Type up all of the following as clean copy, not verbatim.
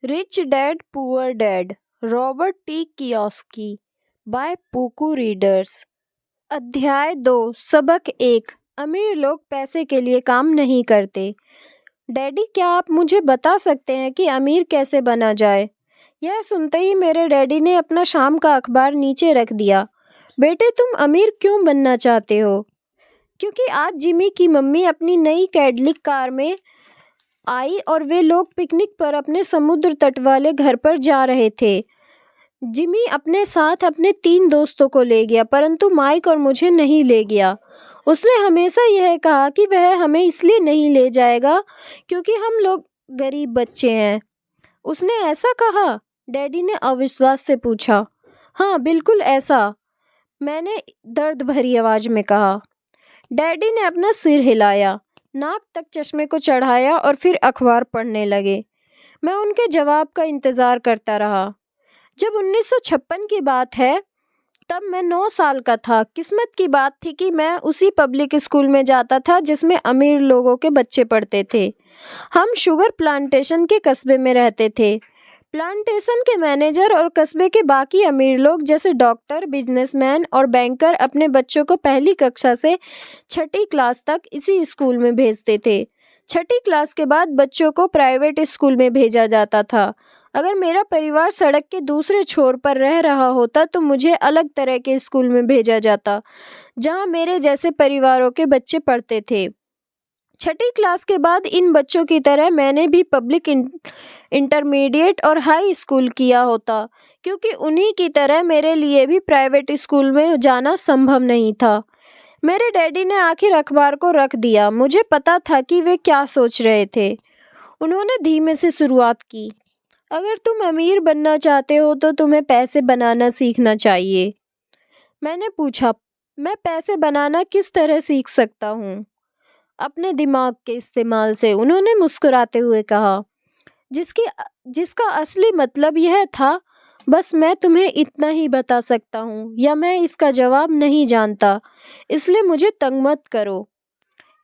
Rich dad poor dad, Robert T Kiyosaki, by पोको readers. अध्याय 2, सबक 1। अमीर लोग पैसे के लिए काम नहीं करते। डैडी, क्या आप मुझे बता सकते हैं कि अमीर कैसे बना जाए? यह सुनते ही मेरे डैडी ने अपना शाम का अखबार नीचे रख दिया। बेटे, तुम अमीर क्यों बनना चाहते हो? क्योंकि आज जिमी की मम्मी अपनी नई कैडलिक कार में आई और वे लोग पिकनिक पर अपने समुद्र तट वाले घर पर जा रहे थे। जिमी अपने साथ अपने 3 दोस्तों को ले गया, परंतु माइक और मुझे नहीं ले गया। उसने हमेशा यह कहा कि वह हमें इसलिए नहीं ले जाएगा क्योंकि हम लोग गरीब बच्चे हैं। उसने ऐसा कहा? डैडी ने अविश्वास से पूछा। हाँ, बिल्कुल ऐसा, मैंने दर्द भरी आवाज में कहा। डैडी ने अपना सिर हिलाया, नाक तक चश्मे को चढ़ाया और फिर अखबार पढ़ने लगे। मैं उनके जवाब का इंतजार करता रहा। जब 1956 की बात है, तब मैं 9 साल का था। किस्मत की बात थी कि मैं उसी पब्लिक स्कूल में जाता था जिसमें अमीर लोगों के बच्चे पढ़ते थे। हम शुगर प्लांटेशन के कस्बे में रहते थे। प्लांटेशन के मैनेजर और कस्बे के बाकी अमीर लोग जैसे डॉक्टर, बिजनेसमैन और बैंकर अपने बच्चों को पहली कक्षा से 6ठी क्लास तक इसी स्कूल में भेजते थे। 6ठी क्लास के बाद बच्चों को प्राइवेट स्कूल में भेजा जाता था। अगर मेरा परिवार सड़क के दूसरे छोर पर रह रहा होता तो मुझे अलग तरह के स्कूल में भेजा जाता, जहां मेरे जैसे परिवारों के बच्चे पढ़ते थे। 6ठी क्लास के बाद इन बच्चों की तरह मैंने भी पब्लिक इंटरमीडिएट और हाई स्कूल किया होता, क्योंकि उन्हीं की तरह मेरे लिए भी प्राइवेट स्कूल में जाना संभव नहीं था। मेरे डैडी ने आखिर अखबार को रख दिया। मुझे पता था कि वे क्या सोच रहे थे। उन्होंने धीमे से शुरुआत की। अगर तुम अमीर बनना चाहते हो तो तुम्हें पैसे बनाना सीखना चाहिए। मैंने पूछा, मैं पैसे बनाना किस तरह सीख सकता हूँ? अपने दिमाग के इस्तेमाल से, उन्होंने मुस्कुराते हुए कहा। जिसका असली मतलब यह था, बस मैं तुम्हें इतना ही बता सकता हूँ, या मैं इसका जवाब नहीं जानता, इसलिए मुझे तंग मत करो।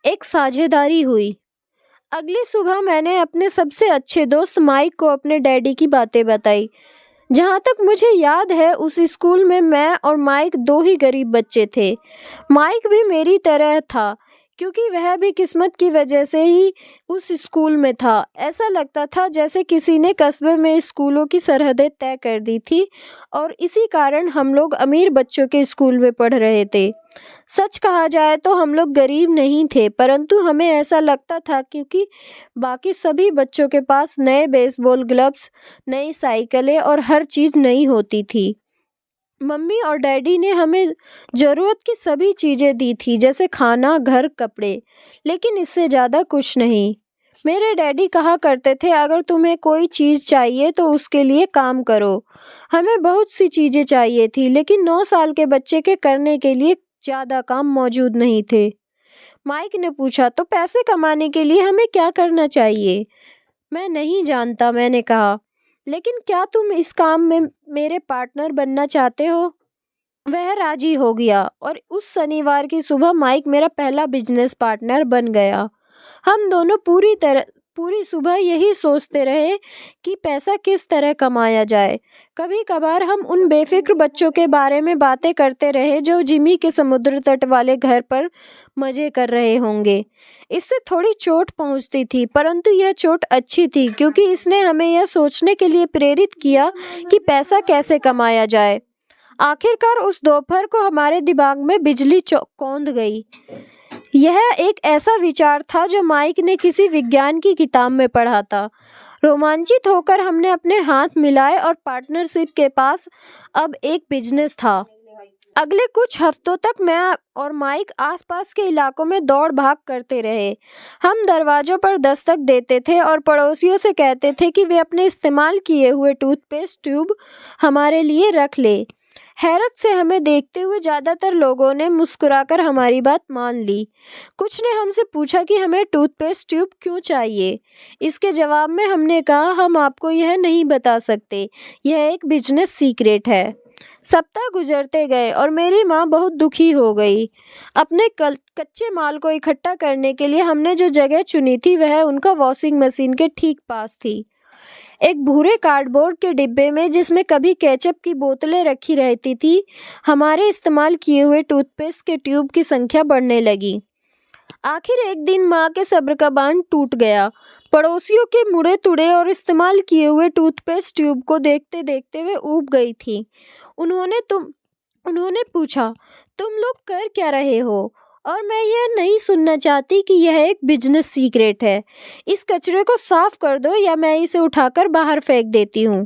एक साझेदारी हुई। अगली सुबह मैंने अपने सबसे अच्छे दोस्त माइक को अपने डैडी की बातें बताई। जहाँ तक मुझे याद है, उस स्कूल में मैं और माइक 2 ही गरीब बच्चे थे। माइक भी मेरी तरह था, क्योंकि वह भी किस्मत की वजह से ही उस स्कूल में था। ऐसा लगता था जैसे किसी ने कस्बे में स्कूलों की सरहदें तय कर दी थी और इसी कारण हम लोग अमीर बच्चों के स्कूल में पढ़ रहे थे। सच कहा जाए तो हम लोग गरीब नहीं थे, परंतु हमें ऐसा लगता था क्योंकि बाकी सभी बच्चों के पास नए बेसबॉल ग्लव्स, नई साइकिलें और हर चीज़ नई होती थी। मम्मी और डैडी ने हमें ज़रूरत की सभी चीज़ें दी थी, जैसे खाना, घर, कपड़े, लेकिन इससे ज़्यादा कुछ नहीं। मेरे डैडी कहा करते थे, अगर तुम्हें कोई चीज़ चाहिए तो उसके लिए काम करो। हमें बहुत सी चीज़ें चाहिए थी, लेकिन 9 साल के बच्चे के करने के लिए ज़्यादा काम मौजूद नहीं थे। माइक ने पूछा, तो पैसे कमाने के लिए हमें क्या करना चाहिए? मैं नहीं जानता, मैंने कहा। लेकिन क्या तुम इस काम में मेरे पार्टनर बनना चाहते हो? वह राजी हो गया और उस शनिवार की सुबह माइक मेरा पहला बिजनेस पार्टनर बन गया। हम दोनों पूरी सुबह यही सोचते रहे कि पैसा किस तरह कमाया जाए। कभी कभार हम उन बेफिक्र बच्चों के बारे में बातें करते रहे जो जिमी के समुद्र तट वाले घर पर मजे कर रहे होंगे। इससे थोड़ी चोट पहुंचती थी, परंतु यह चोट अच्छी थी क्योंकि इसने हमें यह सोचने के लिए प्रेरित किया कि पैसा कैसे कमाया जाए। आखिरकार उस दोपहर को हमारे दिमाग में बिजली कौंध गई। यह एक ऐसा विचार था जो माइक ने किसी विज्ञान की किताब में पढ़ा था। रोमांचित होकर हमने अपने हाथ मिलाए और पार्टनरशिप के पास अब एक बिजनेस था। अगले कुछ हफ्तों तक मैं और माइक आसपास के इलाकों में दौड़ भाग करते रहे। हम दरवाजों पर दस्तक देते थे और पड़ोसियों से कहते थे कि वे अपने इस्तेमाल किए हुए टूथपेस्ट ट्यूब हमारे लिए रख ले। हैरत से हमें देखते हुए ज़्यादातर लोगों ने मुस्कुराकर हमारी बात मान ली। कुछ ने हमसे पूछा कि हमें टूथपेस्ट ट्यूब क्यों चाहिए। इसके जवाब में हमने कहा, हम आपको यह नहीं बता सकते, यह एक बिजनेस सीक्रेट है। सप्ताह गुजरते गए और मेरी माँ बहुत दुखी हो गई। अपने कच्चे माल को इकट्ठा करने के लिए हमने जो जगह चुनी थी वह उनका वॉशिंग मशीन के ठीक पास थी। एक भूरे कार्डबोर्ड के डिब्बे में, जिसमें कभी केचप की बोतलें रखी रहती थी, हमारे इस्तेमाल किए हुए टूथपेस्ट के ट्यूब की संख्या बढ़ने लगी। आखिर एक दिन माँ के सब्र का बांध टूट गया। पड़ोसियों के मुड़े तुड़े और इस्तेमाल किए हुए टूथपेस्ट ट्यूब को देखते देखते वे ऊब गई थी। उन्होंने पूछा, तुम लोग कर क्या रहे हो? और मैं यह नहीं सुनना चाहती कि यह एक बिजनेस सीक्रेट है। इस कचरे को साफ कर दो या मैं इसे उठाकर बाहर फेंक देती हूँ।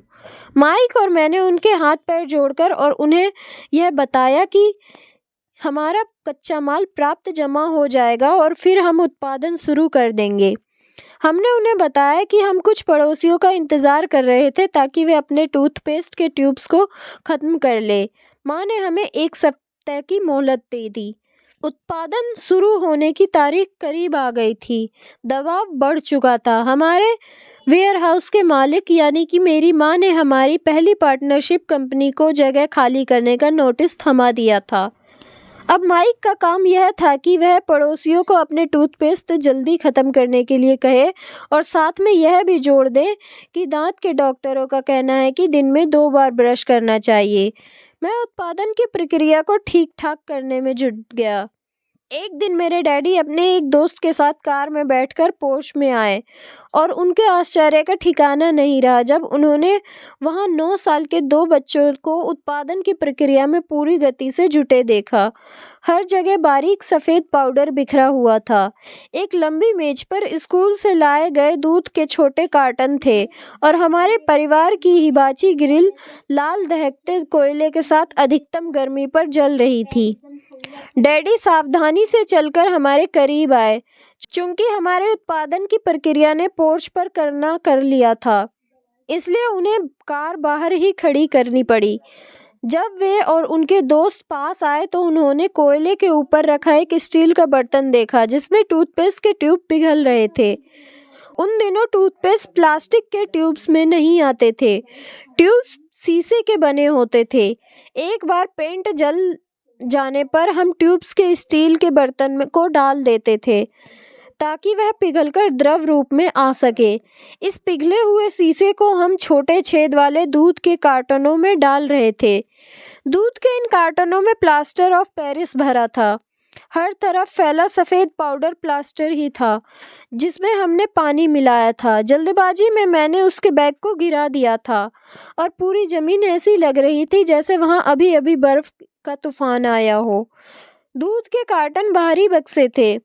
माइक और मैंने उनके हाथ पैर जोड़कर और उन्हें यह बताया कि हमारा कच्चा माल प्राप्त जमा हो जाएगा और फिर हम उत्पादन शुरू कर देंगे। हमने उन्हें बताया कि हम कुछ पड़ोसियों का इंतज़ार कर रहे थे ताकि वे अपने टूथपेस्ट के ट्यूब्स को ख़त्म कर ले। माँ ने हमें 1 सप्ताह की मोहलत दे दी। उत्पादन शुरू होने की तारीख करीब आ गई थी। दबाव बढ़ चुका था। हमारे वेयरहाउस के मालिक यानी कि मेरी माँ ने हमारी पहली पार्टनरशिप कंपनी को जगह खाली करने का नोटिस थमा दिया था। अब माइक का काम यह था कि वह पड़ोसियों को अपने टूथपेस्ट जल्दी ख़त्म करने के लिए कहे और साथ में यह भी जोड़ दे कि दांत के डॉक्टरों का कहना है कि दिन में 2 बार ब्रश करना चाहिए। मैं उत्पादन की प्रक्रिया को ठीक ठाक करने में जुट गया। एक दिन मेरे डैडी अपने एक दोस्त के साथ कार में बैठकर पोर्च में आए और उनके आश्चर्य का ठिकाना नहीं रहा जब उन्होंने वहां 9 साल के 2 बच्चों को उत्पादन की प्रक्रिया में पूरी गति से जुटे देखा। हर जगह बारीक सफ़ेद पाउडर बिखरा हुआ था। एक लंबी मेज पर स्कूल से लाए गए दूध के छोटे कार्टन थे और हमारे परिवार की हिबाची ग्रिल लाल दहकते कोयले के साथ अधिकतम गर्मी पर जल रही थी। डैडी सावधानी से चलकर हमारे करीब आए। चूंकि हमारे उत्पादन की प्रक्रिया ने पोर्च पर करना कर लिया था, इसलिए उन्हें कार बाहर ही खड़ी करनी पड़ी। जब वे और उनके दोस्त पास आए तो उन्होंने कोयले के ऊपर रखा एक स्टील का बर्तन देखा जिसमें टूथपेस्ट के ट्यूब पिघल रहे थे। उन दिनों टूथपेस्ट प्लास्टिक के ट्यूब्स में नहीं आते थे। ट्यूब्स शीशे के बने होते थे। एक बार पेंट जल जाने पर हम ट्यूब्स के स्टील के बर्तन में को डाल देते थे ताकि वह पिघलकर द्रव रूप में आ सके। इस पिघले हुए शीशे को हम छोटे छेद वाले दूध के कार्टनों में डाल रहे थे। दूध के इन कार्टनों में प्लास्टर ऑफ पेरिस भरा था। हर तरफ फैला सफ़ेद पाउडर प्लास्टर ही था जिसमें हमने पानी मिलाया था। जल्दबाजी में मैंने उसके बैग को गिरा दिया था और पूरी ज़मीन ऐसी लग रही थी जैसे वहाँ अभी अभी बर्फ़ का तूफान आया हो। दूध के कार्टन भारी बक्से थे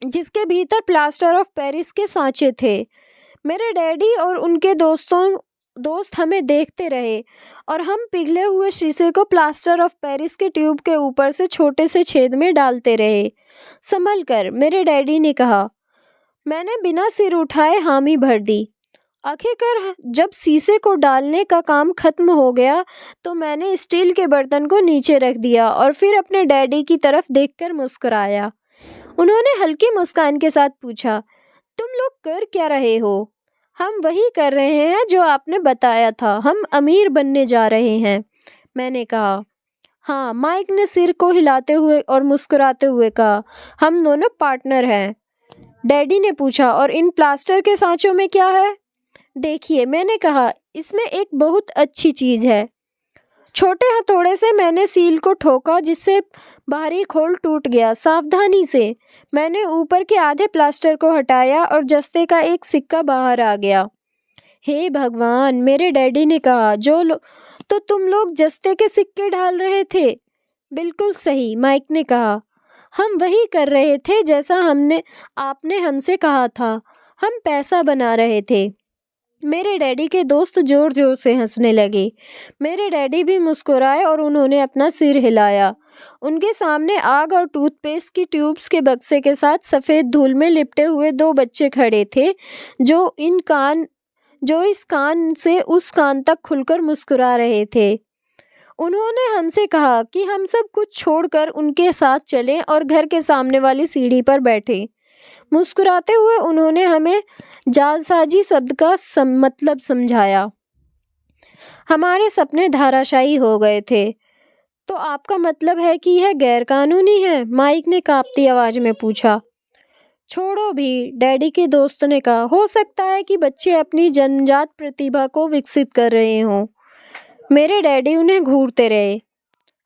जिसके भीतर प्लास्टर ऑफ पेरिस के सांचे थे। मेरे डैडी और उनके दोस्त हमें देखते रहे और हम पिघले हुए शीशे को प्लास्टर ऑफ पेरिस के ट्यूब के ऊपर से छोटे से छेद में डालते रहे। संभल कर, मेरे डैडी ने कहा। मैंने बिना सिर उठाए हामी भर दी। आखिरकार जब शीशे को डालने का काम खत्म हो गया तो मैंने स्टील के बर्तन को नीचे रख दिया और फिर अपने डैडी की तरफ देखकर मुस्कुराया। उन्होंने हल्की मुस्कान के साथ पूछा, तुम लोग कर क्या रहे हो? हम वही कर रहे हैं जो आपने बताया था, हम अमीर बनने जा रहे हैं, मैंने कहा। हाँ, माइक ने सिर को हिलाते हुए और मुस्कुराते हुए कहा, हम दोनों पार्टनर हैं। डैडी ने पूछा, और इन प्लास्टर के सांचों में क्या है? देखिए, मैंने कहा, इसमें एक बहुत अच्छी चीज़ है। छोटे हथौड़े से मैंने सील को ठोका जिससे बाहरी खोल टूट गया। सावधानी से मैंने ऊपर के आधे प्लास्टर को हटाया और जस्ते का एक सिक्का बाहर आ गया। हे भगवान, मेरे डैडी ने कहा, तो तुम लोग जस्ते के सिक्के डाल रहे थे? बिल्कुल सही, माइक ने कहा। हम वही कर रहे थे जैसा आपने हमसे कहा था। हम पैसा बना रहे थे। मेरे डैडी के दोस्त जोर जोर से हंसने लगे। मेरे डैडी भी मुस्कुराए और उन्होंने अपना सिर हिलाया। उनके सामने आग और टूथपेस्ट की ट्यूब्स के बक्से के साथ सफ़ेद धूल में लिपटे हुए 2 बच्चे खड़े थे जो इस कान से उस कान तक खुलकर मुस्कुरा रहे थे। उन्होंने हमसे कहा कि हम सब कुछ छोड़कर उनके साथ चलें और घर के सामने वाली सीढ़ी पर बैठे। मुस्कुराते हुए उन्होंने हमें जालसाजी शब्द का मतलब समझाया। हमारे सपने धराशायी हो गए थे। तो आपका मतलब है कि यह गैरकानूनी है? माइक ने कांपती आवाज में पूछा। छोड़ो भी, डैडी के दोस्त ने कहा। हो सकता है कि बच्चे अपनी जन्मजात प्रतिभा को विकसित कर रहे हों। मेरे डैडी उन्हें घूरते रहे।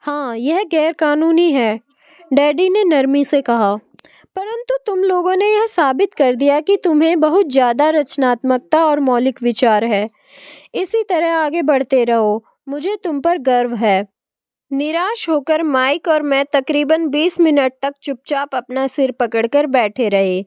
हाँ, यह गैरकानूनी है, डैडी ने नरमी से कहा। परंतु तुम लोगों ने यह साबित कर दिया कि तुम्हें बहुत ज़्यादा रचनात्मकता और मौलिक विचार है। इसी तरह आगे बढ़ते रहो, मुझे तुम पर गर्व है। निराश होकर माइक और मैं तकरीबन 20 मिनट तक चुपचाप अपना सिर पकड़कर बैठे रहे।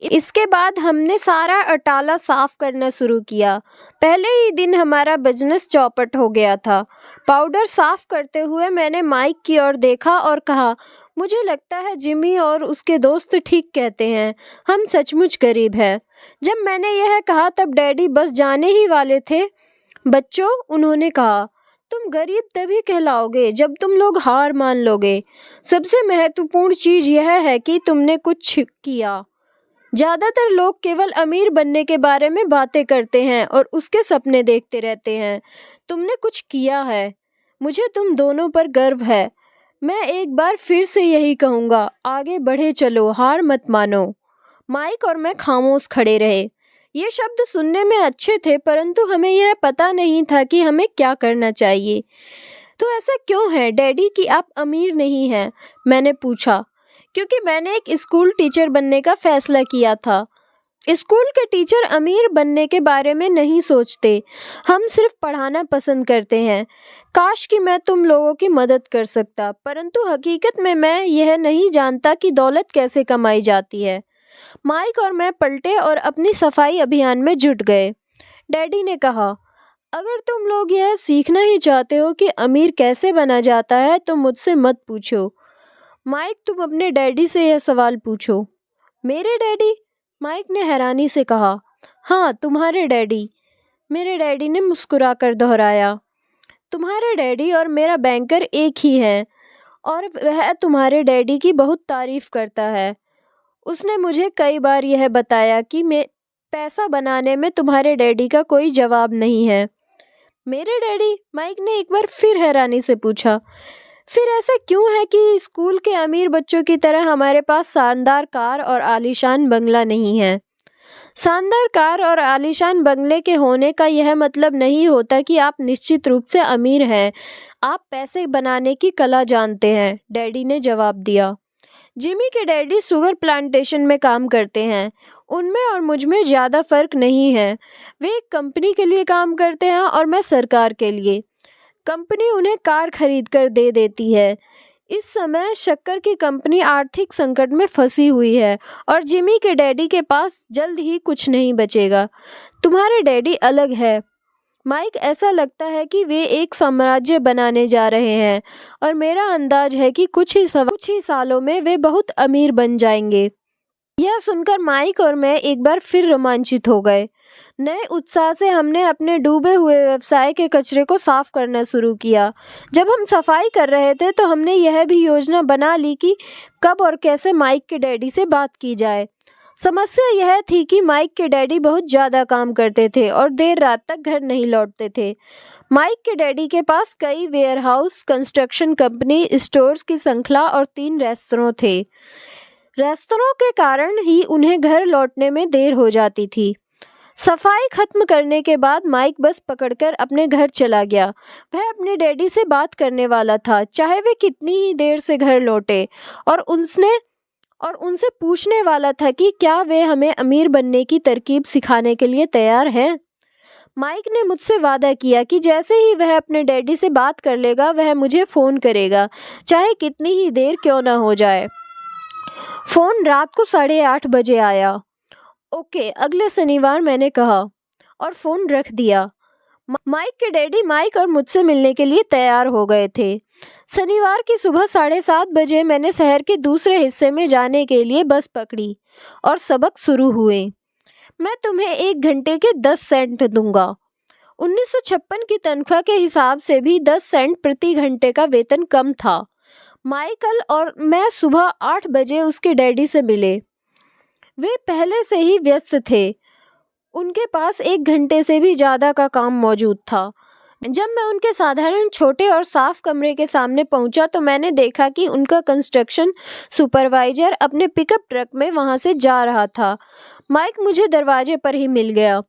इसके बाद हमने सारा अटाला साफ करना शुरू किया। पहले ही दिन हमारा बिजनेस चौपट हो गया था। पाउडर साफ करते हुए मैंने माइक की ओर देखा और कहा, मुझे लगता है जिमी और उसके दोस्त ठीक कहते हैं, हम सचमुच गरीब हैं। जब मैंने यह कहा तब डैडी बस जाने ही वाले थे। बच्चों, उन्होंने कहा, तुम गरीब तभी कहलाओगे जब तुम लोग हार मान लोगे। सबसे महत्वपूर्ण चीज़ यह है कि तुमने कुछ किया। ज़्यादातर लोग केवल अमीर बनने के बारे में बातें करते हैं और उसके सपने देखते रहते हैं। तुमने कुछ किया है। मुझे तुम दोनों पर गर्व है। मैं एक बार फिर से यही कहूँगा, आगे बढ़े चलो, हार मत मानो। माइक और मैं खामोश खड़े रहे। ये शब्द सुनने में अच्छे थे, परंतु हमें यह पता नहीं था कि हमें क्या करना चाहिए। तो ऐसा क्यों है डैडी कि आप अमीर नहीं हैं? मैंने पूछा। क्योंकि मैंने एक स्कूल टीचर बनने का फैसला किया था। स्कूल के टीचर अमीर बनने के बारे में नहीं सोचते, हम सिर्फ पढ़ाना पसंद करते हैं। काश कि मैं तुम लोगों की मदद कर सकता, परंतु हकीकत में मैं यह नहीं जानता कि दौलत कैसे कमाई जाती है। माइक और मैं पलटे और अपनी सफाई अभियान में जुट गए। डैडी ने कहा, अगर तुम लोग यह सीखना ही चाहते हो कि अमीर कैसे बना जाता है तो मुझसे मत पूछो। माइक, तुम अपने डैडी से यह सवाल पूछो। मेरे डैडी? माइक ने हैरानी से कहा। हाँ, तुम्हारे डैडी, मेरे डैडी ने मुस्कुराकर दोहराया। तुम्हारे डैडी और मेरा बैंकर एक ही है और वह तुम्हारे डैडी की बहुत तारीफ करता है। उसने मुझे कई बार यह बताया कि मैं पैसा बनाने में तुम्हारे डैडी का कोई जवाब नहीं है। मेरे डैडी? माइक ने एक बार फिर हैरानी से पूछा। फिर ऐसा क्यों है कि स्कूल के अमीर बच्चों की तरह हमारे पास शानदार कार और आलीशान बंगला नहीं है? शानदार कार और आलीशान बंगले के होने का यह मतलब नहीं होता कि आप निश्चित रूप से अमीर हैं। आप पैसे बनाने की कला जानते हैं, डैडी ने जवाब दिया। जिमी के डैडी शुगर प्लांटेशन में काम करते हैं। उनमें और मुझ में ज़्यादा फर्क नहीं है। वे एक कंपनी के लिए काम करते हैं और मैं सरकार के लिए। कंपनी उन्हें कार खरीद कर दे देती है। इस समय शक्कर की कंपनी आर्थिक संकट में फंसी हुई है और जिमी के डैडी के पास जल्द ही कुछ नहीं बचेगा। तुम्हारे डैडी अलग है, माइक। ऐसा लगता है कि वे एक साम्राज्य बनाने जा रहे हैं और मेरा अंदाज है कि कुछ ही सालों में वे बहुत अमीर बन जाएंगे। यह सुनकर माइक और मैं एक बार फिर रोमांचित हो गए। नए उत्साह से हमने अपने डूबे हुए व्यवसाय के कचरे को साफ करना शुरू किया। जब हम सफाई कर रहे थे तो हमने यह भी योजना बना ली कि कब और कैसे माइक के डैडी से बात की जाए। समस्या यह थी कि माइक के डैडी बहुत ज़्यादा काम करते थे और देर रात तक घर नहीं लौटते थे। माइक के डैडी के पास कई वेयरहाउस, कंस्ट्रक्शन कंपनी, स्टोर्स की श्रृंखला और 3 रेस्तरां थे। रेस्तरां के कारण ही उन्हें घर लौटने में देर हो जाती थी। सफाई खत्म करने के बाद माइक बस पकड़कर अपने घर चला गया। वह अपने डैडी से बात करने वाला था, चाहे वे कितनी ही देर से घर लौटे, और उनसे पूछने वाला था कि क्या वे हमें अमीर बनने की तरकीब सिखाने के लिए तैयार हैं। माइक ने मुझसे वादा किया कि जैसे ही वह अपने डैडी से बात कर लेगा वह मुझे फ़ोन करेगा, चाहे कितनी ही देर क्यों ना हो जाए। फ़ोन रात को 8:30 बजे आया। ओके, अगले शनिवार, मैंने कहा और फ़ोन रख दिया। माइक के डैडी माइक और मुझसे मिलने के लिए तैयार हो गए थे। शनिवार की सुबह 7:30 बजे मैंने शहर के दूसरे हिस्से में जाने के लिए बस पकड़ी और सबक शुरू हुए। मैं तुम्हें 1 घंटे के 10 सेंट दूंगा। 1956 की तनख्वाह के हिसाब से भी 10 सेंट प्रति घंटे का वेतन कम था। माइकल और मैं सुबह 8 बजे उसके डैडी से मिले। वे पहले से ही व्यस्त थे। उनके पास 1 घंटे से भी ज़्यादा का काम मौजूद था। जब मैं उनके साधारण छोटे और साफ कमरे के सामने पहुंचा तो मैंने देखा कि उनका कंस्ट्रक्शन सुपरवाइजर अपने पिकअप ट्रक में वहां से जा रहा था। माइक मुझे दरवाजे पर ही मिल गया।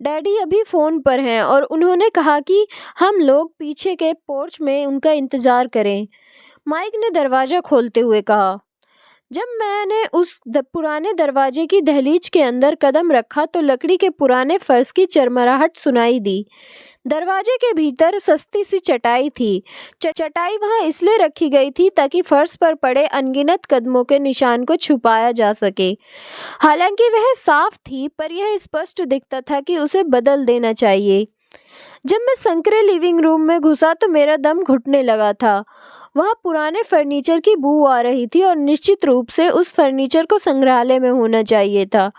डैडी अभी फ़ोन पर हैं और उन्होंने कहा कि हम लोग पीछे के पोर्च में उनका इंतज़ार करें। माइक ने दरवाज़ा खोलते हुए कहा। जब मैंने उस पुराने दरवाजे की दहलीज के अंदर कदम रखा तो लकड़ी के पुराने फर्श की चरमराहट सुनाई दी। दरवाजे के भीतर सस्ती सी चटाई थी। चटाई वहां इसलिए रखी गई थी ताकि फर्श पर पड़े अनगिनत कदमों के निशान को छुपाया जा सके। हालांकि वह साफ थी, पर यह स्पष्ट दिखता था कि उसे बदल देना चाहिए। जब मैं संकरे लिविंग रूम में घुसा तो मेरा दम घुटने लगा था। वहाँ पुराने फर्नीचर की बू आ रही थी और निश्चित रूप से उस फर्नीचर को संग्रहालय में होना चाहिए था।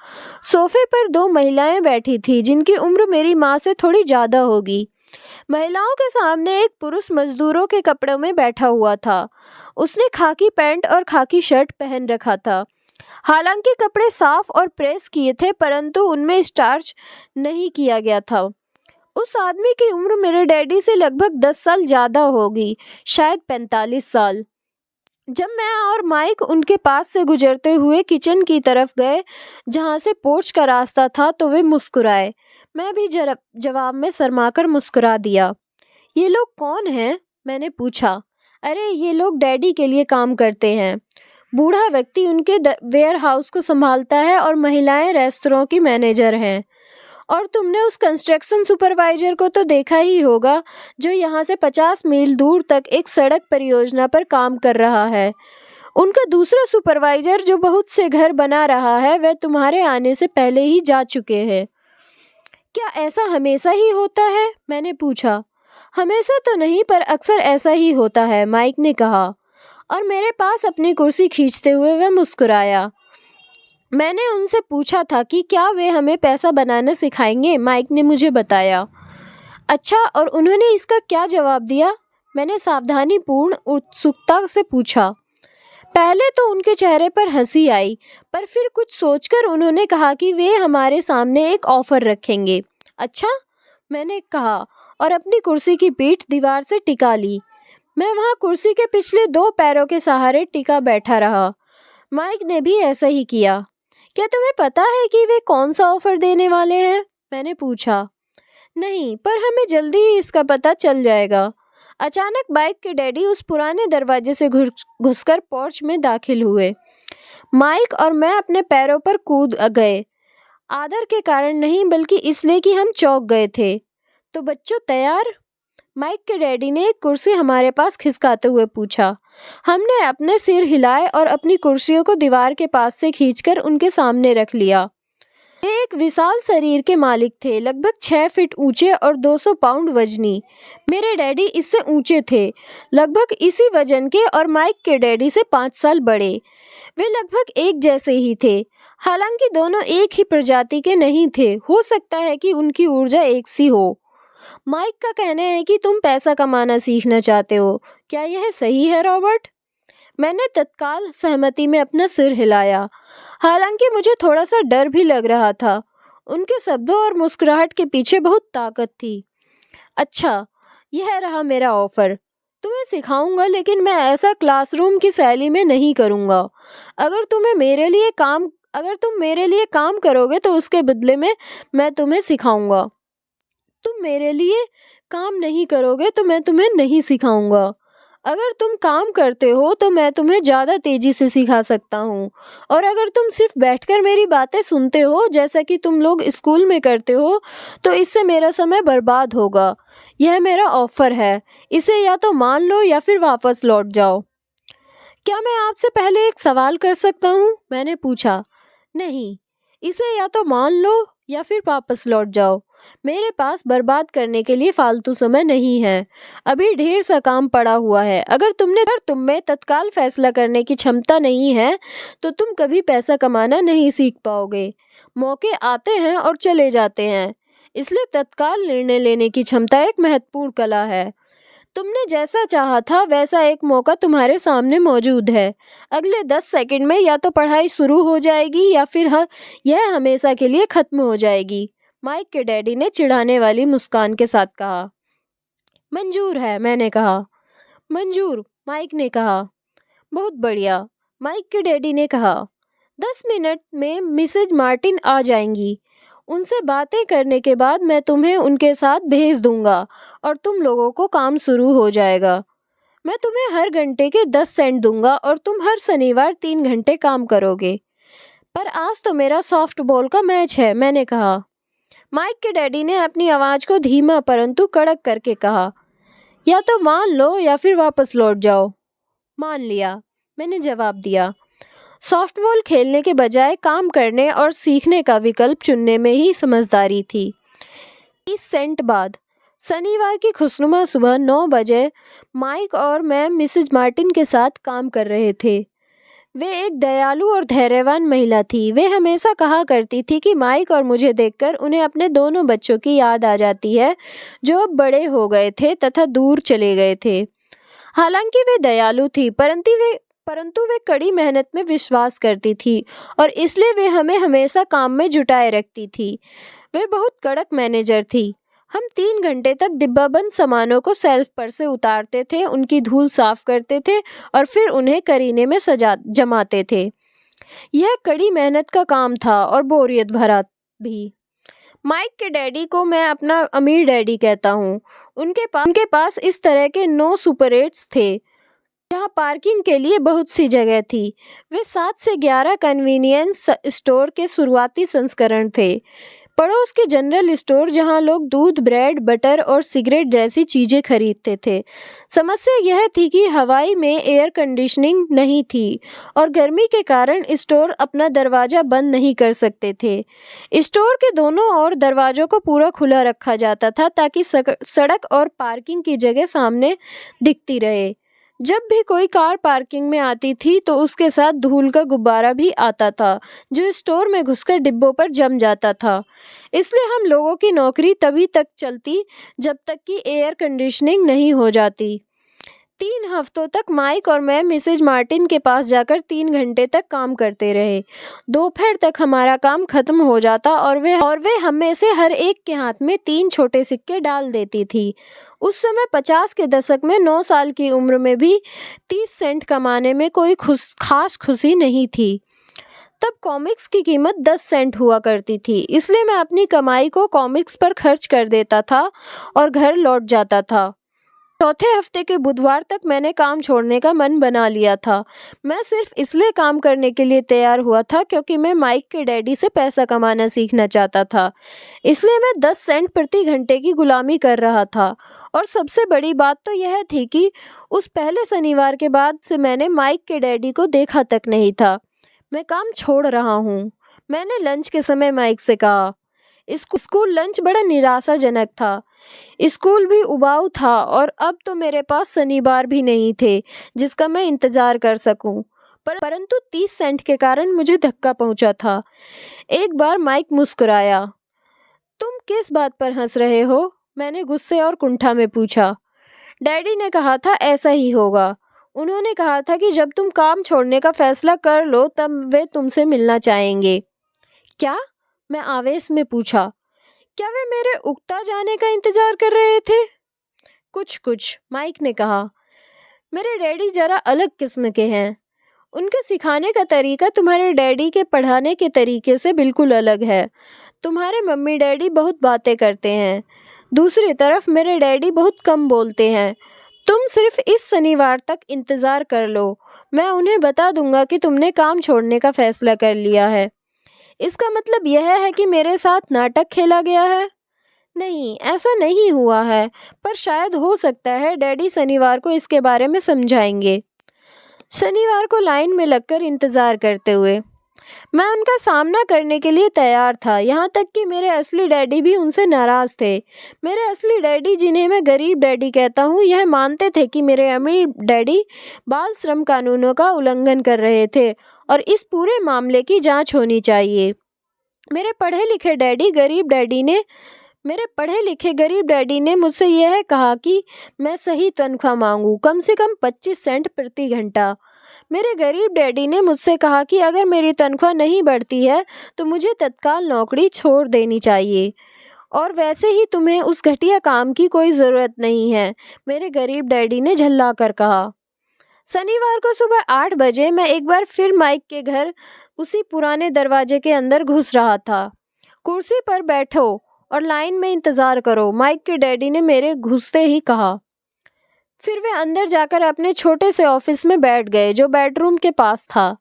सोफे पर दो महिलाएं बैठी थी जिनकी उम्र मेरी माँ से थोड़ी ज़्यादा होगी। महिलाओं के सामने एक पुरुष मजदूरों के कपड़ों में बैठा हुआ था। उसने खाकी पैंट और खाकी शर्ट पहन रखा था। हालांकि कपड़े साफ और प्रेस किए थे, परंतु उनमें स्टार्च नहीं किया गया था। उस आदमी की उम्र मेरे डैडी से लगभग 10 साल ज़्यादा होगी, शायद 45 साल। जब मैं और माइक उनके पास से गुजरते हुए किचन की तरफ गए जहाँ से पोर्च का रास्ता था तो वे मुस्कुराए। मैं भी जवाब में शर्माकर मुस्कुरा दिया। ये लोग कौन हैं? मैंने पूछा। अरे ये लोग डैडी के लिए काम करते हैं। बूढ़ा व्यक्ति उनके वेयर हाउस को संभालता है और महिलाएं रेस्तरां की मैनेजर हैं। और तुमने उस कंस्ट्रक्शन सुपरवाइजर को तो देखा ही होगा जो यहाँ से 50 मील दूर तक एक सड़क परियोजना पर काम कर रहा है। उनका दूसरा सुपरवाइजर जो बहुत से घर बना रहा है वह तुम्हारे आने से पहले ही जा चुके हैं। क्या ऐसा हमेशा ही होता है? मैंने पूछा। हमेशा तो नहीं, पर अक्सर ऐसा ही होता है, माइक ने कहा और मेरे पास अपनी कुर्सी खींचते हुए वह मुस्कुराया। मैंने उनसे पूछा था कि क्या वे हमें पैसा बनाना सिखाएंगे। माइक ने मुझे बताया। अच्छा, और उन्होंने इसका क्या जवाब दिया? मैंने सावधानीपूर्ण उत्सुकता से पूछा। पहले तो उनके चेहरे पर हंसी आई, पर फिर कुछ सोचकर उन्होंने कहा कि वे हमारे सामने एक ऑफर रखेंगे। अच्छा, मैंने कहा और अपनी कुर्सी की पीठ दीवार से टिका ली। मैं वहाँ कुर्सी के पिछले 2 पैरों के सहारे टिका बैठा रहा। माइक ने भी ऐसा ही किया। क्या तुम्हें पता है कि वे कौन सा ऑफर देने वाले हैं? मैंने पूछा। नहीं, पर हमें जल्दी ही इसका पता चल जाएगा। अचानक बाइक के डैडी उस पुराने दरवाजे से घुसकर पोर्च में दाखिल हुए। माइक और मैं अपने पैरों पर कूद गए। आदर के कारण नहीं, बल्कि इसलिए कि हम चौंक गए थे। तो बच्चों तैयार? माइक के डैडी ने एक कुर्सी हमारे पास खिसकाते हुए पूछा। हमने अपने सिर हिलाए और अपनी कुर्सियों को दीवार के पास से खींचकर उनके सामने रख लिया। वे एक विशाल शरीर के मालिक थे, लगभग 6 फीट ऊंचे और 200 पाउंड वजनी। मेरे डैडी इससे ऊंचे थे, लगभग इसी वजन के, और माइक के डैडी से 5 साल बड़े। वे लगभग एक जैसे ही थे। हालांकि दोनों एक ही प्रजाति के नहीं थे, हो सकता है कि उनकी ऊर्जा एक सी हो। माइक का कहना है कि तुम पैसा कमाना सीखना चाहते हो। क्या यह सही है, रॉबर्ट? मैंने तत्काल सहमति में अपना सिर हिलाया। हालांकि मुझे थोड़ा सा डर भी लग रहा था। उनके शब्दों और मुस्कुराहट के पीछे बहुत ताकत थी। अच्छा, यह रहा मेरा ऑफर। तुम्हें सिखाऊंगा, लेकिन मैं ऐसा क्लासरूम की शैली में नहीं करूंगा। अगर तुम मेरे लिए काम करोगे तो उसके बदले में मैं तुम्हें सिखाऊंगा। तुम मेरे लिए काम नहीं करोगे तो मैं तुम्हें नहीं सिखाऊंगा। अगर तुम काम करते हो तो मैं तुम्हें ज़्यादा तेज़ी से सिखा सकता हूँ, और अगर तुम सिर्फ बैठकर मेरी बातें सुनते हो जैसा कि तुम लोग स्कूल में करते हो तो इससे मेरा समय बर्बाद होगा। यह मेरा ऑफर है, इसे या तो मान लो या फिर वापस लौट जाओ। क्या मैं आपसे पहले एक सवाल कर सकता हूँ? मैंने पूछा। नहीं, इसे या तो मान लो या फिर वापस लौट जाओ। मेरे पास बर्बाद करने के लिए फालतू समय नहीं है। अभी ढेर सा काम पड़ा हुआ है। अगर तुम में तत्काल फैसला करने की क्षमता नहीं है तो तुम कभी पैसा कमाना नहीं सीख पाओगे। मौके आते हैं और चले जाते हैं, इसलिए तत्काल निर्णय लेने की क्षमता एक महत्वपूर्ण कला है। तुमने जैसा चाहा था वैसा एक मौका तुम्हारे सामने मौजूद है। अगले 10 सेकंड में या तो पढ़ाई शुरू हो जाएगी या फिर यह हमेशा के लिए खत्म हो जाएगी। माइक के डैडी ने चिढ़ाने वाली मुस्कान के साथ कहा। मंजूर है, मैंने कहा। मंजूर, माइक ने कहा। बहुत बढ़िया, माइक के डैडी ने कहा। 10 मिनट में मिसेज मार्टिन आ जाएंगी। उनसे बातें करने के बाद मैं तुम्हें उनके साथ भेज दूंगा और तुम लोगों को काम शुरू हो जाएगा। मैं तुम्हें हर घंटे के 10 सेंट दूंगा और तुम हर शनिवार 3 घंटे काम करोगे। पर आज तो मेरा सॉफ्टबॉल का मैच है, मैंने कहा। माइक के डैडी ने अपनी आवाज को धीमा परंतु कड़क करके कहा, या तो मान लो या फिर वापस लौट जाओ। मान लिया, मैंने जवाब दिया। सॉफ्टबॉल खेलने के बजाय काम करने और सीखने का विकल्प चुनने में ही समझदारी थी। 30 सेंट बाद शनिवार की खुशनुमा सुबह 9 बजे माइक और मैं मिसेज मार्टिन के साथ काम कर रहे थे। वे एक दयालु और धैर्यवान महिला थी। वे हमेशा कहा करती थी कि माइक और मुझे देखकर उन्हें अपने दोनों बच्चों की याद आ जाती है जो अब बड़े हो गए थे तथा दूर चले गए थे। हालांकि वे दयालु थी, परंतु वे कड़ी मेहनत में विश्वास करती थी और इसलिए वे हमें हमेशा काम में जुटाए रखती थी। वे बहुत कड़क मैनेजर थी। हम 3 घंटे तक डिब्बाबंद सामानों को सेल्फ पर से उतारते थे, उनकी धूल साफ करते थे और फिर उन्हें करीने में जमाते थे। यह कड़ी मेहनत का काम था और बोरियत भरा भी। माइक के डैडी को मैं अपना अमीर डैडी कहता हूँ। उनके पास इस तरह के 9 सुपर 8s थे जहाँ पार्किंग के लिए बहुत सी जगह थी। वे 7 से 11 कन्वीनियंस स्टोर के शुरुआती संस्करण थे। पड़ोस के जनरल स्टोर जहां लोग दूध, ब्रेड, बटर और सिगरेट जैसी चीजें खरीदते थे। समस्या यह थी कि हवाई में एयर कंडीशनिंग नहीं थी और गर्मी के कारण स्टोर अपना दरवाजा बंद नहीं कर सकते थे। स्टोर के दोनों ओर दरवाजों को पूरा खुला रखा जाता था ताकि सड़क और पार्किंग की जगह सामने दिखती रहे। जब भी कोई कार पार्किंग में आती थी तो उसके साथ धूल का गुब्बारा भी आता था जो स्टोर में घुसकर डिब्बों पर जम जाता था। इसलिए हम लोगों की नौकरी तभी तक चलती जब तक कि एयर कंडीशनिंग नहीं हो जाती। 3 हफ्तों तक माइक और मैं मिसेज मार्टिन के पास जाकर 3 घंटे तक काम करते रहे। दोपहर तक हमारा काम खत्म हो जाता और वे हम में से हर एक के हाथ में 3 छोटे सिक्के डाल देती थी। उस समय 50 के दशक में 9 साल की उम्र में भी 30 सेंट कमाने में कोई खास खुशी नहीं थी। तब कॉमिक्स की कीमत 10 सेंट हुआ करती थी, इसलिए मैं अपनी कमाई को कॉमिक्स पर खर्च कर देता था और घर लौट जाता था। चौथे हफ्ते के बुधवार तक मैंने काम छोड़ने का मन बना लिया था। मैं सिर्फ इसलिए काम करने के लिए तैयार हुआ था क्योंकि मैं माइक के डैडी से पैसा कमाना सीखना चाहता था। इसलिए मैं 10 सेंट प्रति घंटे की गुलामी कर रहा था। और सबसे बड़ी बात तो यह थी कि उस पहले शनिवार के बाद से मैंने माइक के डैडी को देखा तक नहीं था। मैं काम छोड़ रहा हूँ, मैंने लंच के समय माइक से कहा। स्कूल लंच बड़ा निराशाजनक था। स्कूल भी उबाऊ था और अब तो मेरे पास शनिवार भी नहीं थे जिसका मैं इंतजार कर सकूं। परंतु 30 सेंट के कारण मुझे धक्का पहुंचा था। एक बार माइक मुस्कुराया। तुम किस बात पर हंस रहे हो? मैंने गुस्से और कुंठा में पूछा। डैडी ने कहा था ऐसा ही होगा। उन्होंने कहा था कि जब तुम काम छोड़ने का फैसला कर लो तब वे तुमसे मिलना चाहेंगे। क्या? मैं आवेश में पूछा। क्या वे मेरे उकता जाने का इंतजार कर रहे थे? कुछ, माइक ने कहा। मेरे डैडी जरा अलग किस्म के हैं। उनके सिखाने का तरीका तुम्हारे डैडी के पढ़ाने के तरीके से बिल्कुल अलग है। तुम्हारे मम्मी डैडी बहुत बातें करते हैं। दूसरी तरफ मेरे डैडी बहुत कम बोलते हैं। तुम सिर्फ इस शनिवार तक इंतजार कर लो। मैं उन्हें बता दूंगा कि तुमने काम छोड़ने का फैसला कर लिया है। इसका मतलब यह है कि मेरे साथ नाटक खेला गया है? नहीं, ऐसा नहीं हुआ है, पर शायद हो सकता है डैडी शनिवार को इसके बारे में समझाएंगे। शनिवार को लाइन में लगकर इंतजार करते हुए मैं उनका सामना करने के लिए तैयार था, यहाँ तक कि मेरे असली डैडी भी उनसे नाराज थे। मेरे असली डैडी, जिन्हें मैं गरीब डैडी कहता हूँ, यह मानते थे कि मेरे अमीर डैडी बाल श्रम कानूनों का उल्लंघन कर रहे थे और इस पूरे मामले की जांच होनी चाहिए। मेरे पढ़े लिखे गरीब डैडी ने मुझसे यह कहा कि मैं सही तनख्वाह मांगूं, कम से कम 25 सेंट प्रति घंटा। मेरे गरीब डैडी ने मुझसे कहा कि अगर मेरी तनख्वाह नहीं बढ़ती है तो मुझे तत्काल नौकरी छोड़ देनी चाहिए। और वैसे ही तुम्हें उस घटिया काम की कोई ज़रूरत नहीं है, मेरे गरीब डैडी ने झल्ला कर कहा। शनिवार को सुबह 8 बजे मैं एक बार फिर माइक के घर उसी पुराने दरवाजे के अंदर घुस रहा था। कुर्सी पर बैठो और लाइन में इंतज़ार करो, माइक के डैडी ने मेरे घुसते ही कहा। फिर वे अंदर जाकर अपने छोटे से ऑफिस में बैठ गए जो बेडरूम के पास था।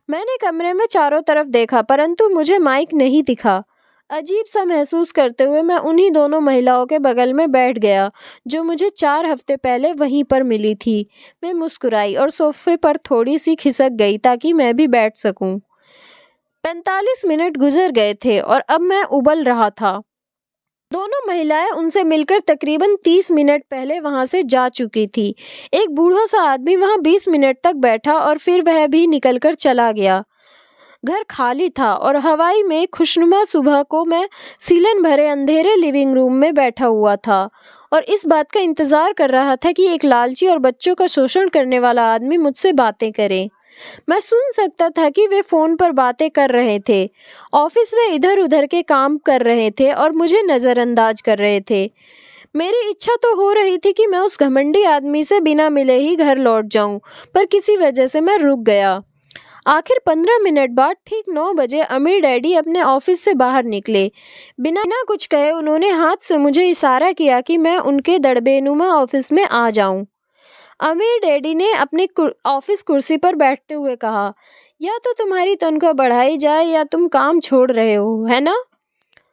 मैंने कमरे में चारों तरफ देखा परंतु मुझे माइक नहीं दिखा। अजीब सा महसूस करते हुए मैं उन्हीं दोनों महिलाओं के बगल में बैठ गया जो मुझे 4 हफ्ते पहले वहीं पर मिली थी। मैं मुस्कुराई और सोफे पर थोड़ी सी खिसक गई ताकि मैं भी बैठ सकूं। 45 मिनट गुजर गए थे और अब मैं उबल रहा था। दोनों महिलाएं उनसे मिलकर तकरीबन 30 मिनट पहले वहां से जा चुकी थी। एक बूढ़ा सा आदमी वहां 20 मिनट तक बैठा और फिर वह भी निकलकर चला गया। घर खाली था और हवाई में खुशनुमा सुबह को मैं सीलन भरे अंधेरे लिविंग रूम में बैठा हुआ था और इस बात का इंतजार कर रहा था कि एक लालची और बच्चों का शोषण करने वाला आदमी मुझसे बातें करे। मैं सुन सकता था कि वे फोन पर बातें कर रहे थे, ऑफिस में इधर उधर के काम कर रहे थे और मुझे नजरअंदाज कर रहे थे। मेरी इच्छा तो हो रही थी कि मैं उस घमंडी आदमी से बिना मिले ही घर लौट जाऊं, पर किसी वजह से मैं रुक गया। आखिर 15 मिनट बाद ठीक 9 बजे अमीर डैडी अपने ऑफिस से बाहर निकले। बिना कुछ कहे उन्होंने हाथ से मुझे इशारा किया कि मैं उनके दड़बेनुमा ऑफिस में आ जाऊं। अमीर डैडी ने अपनी ऑफिस कुर्सी पर बैठते हुए कहा, या तो तुम्हारी तनख्वाह बढ़ाई जाए या तुम काम छोड़ रहे हो, है ना?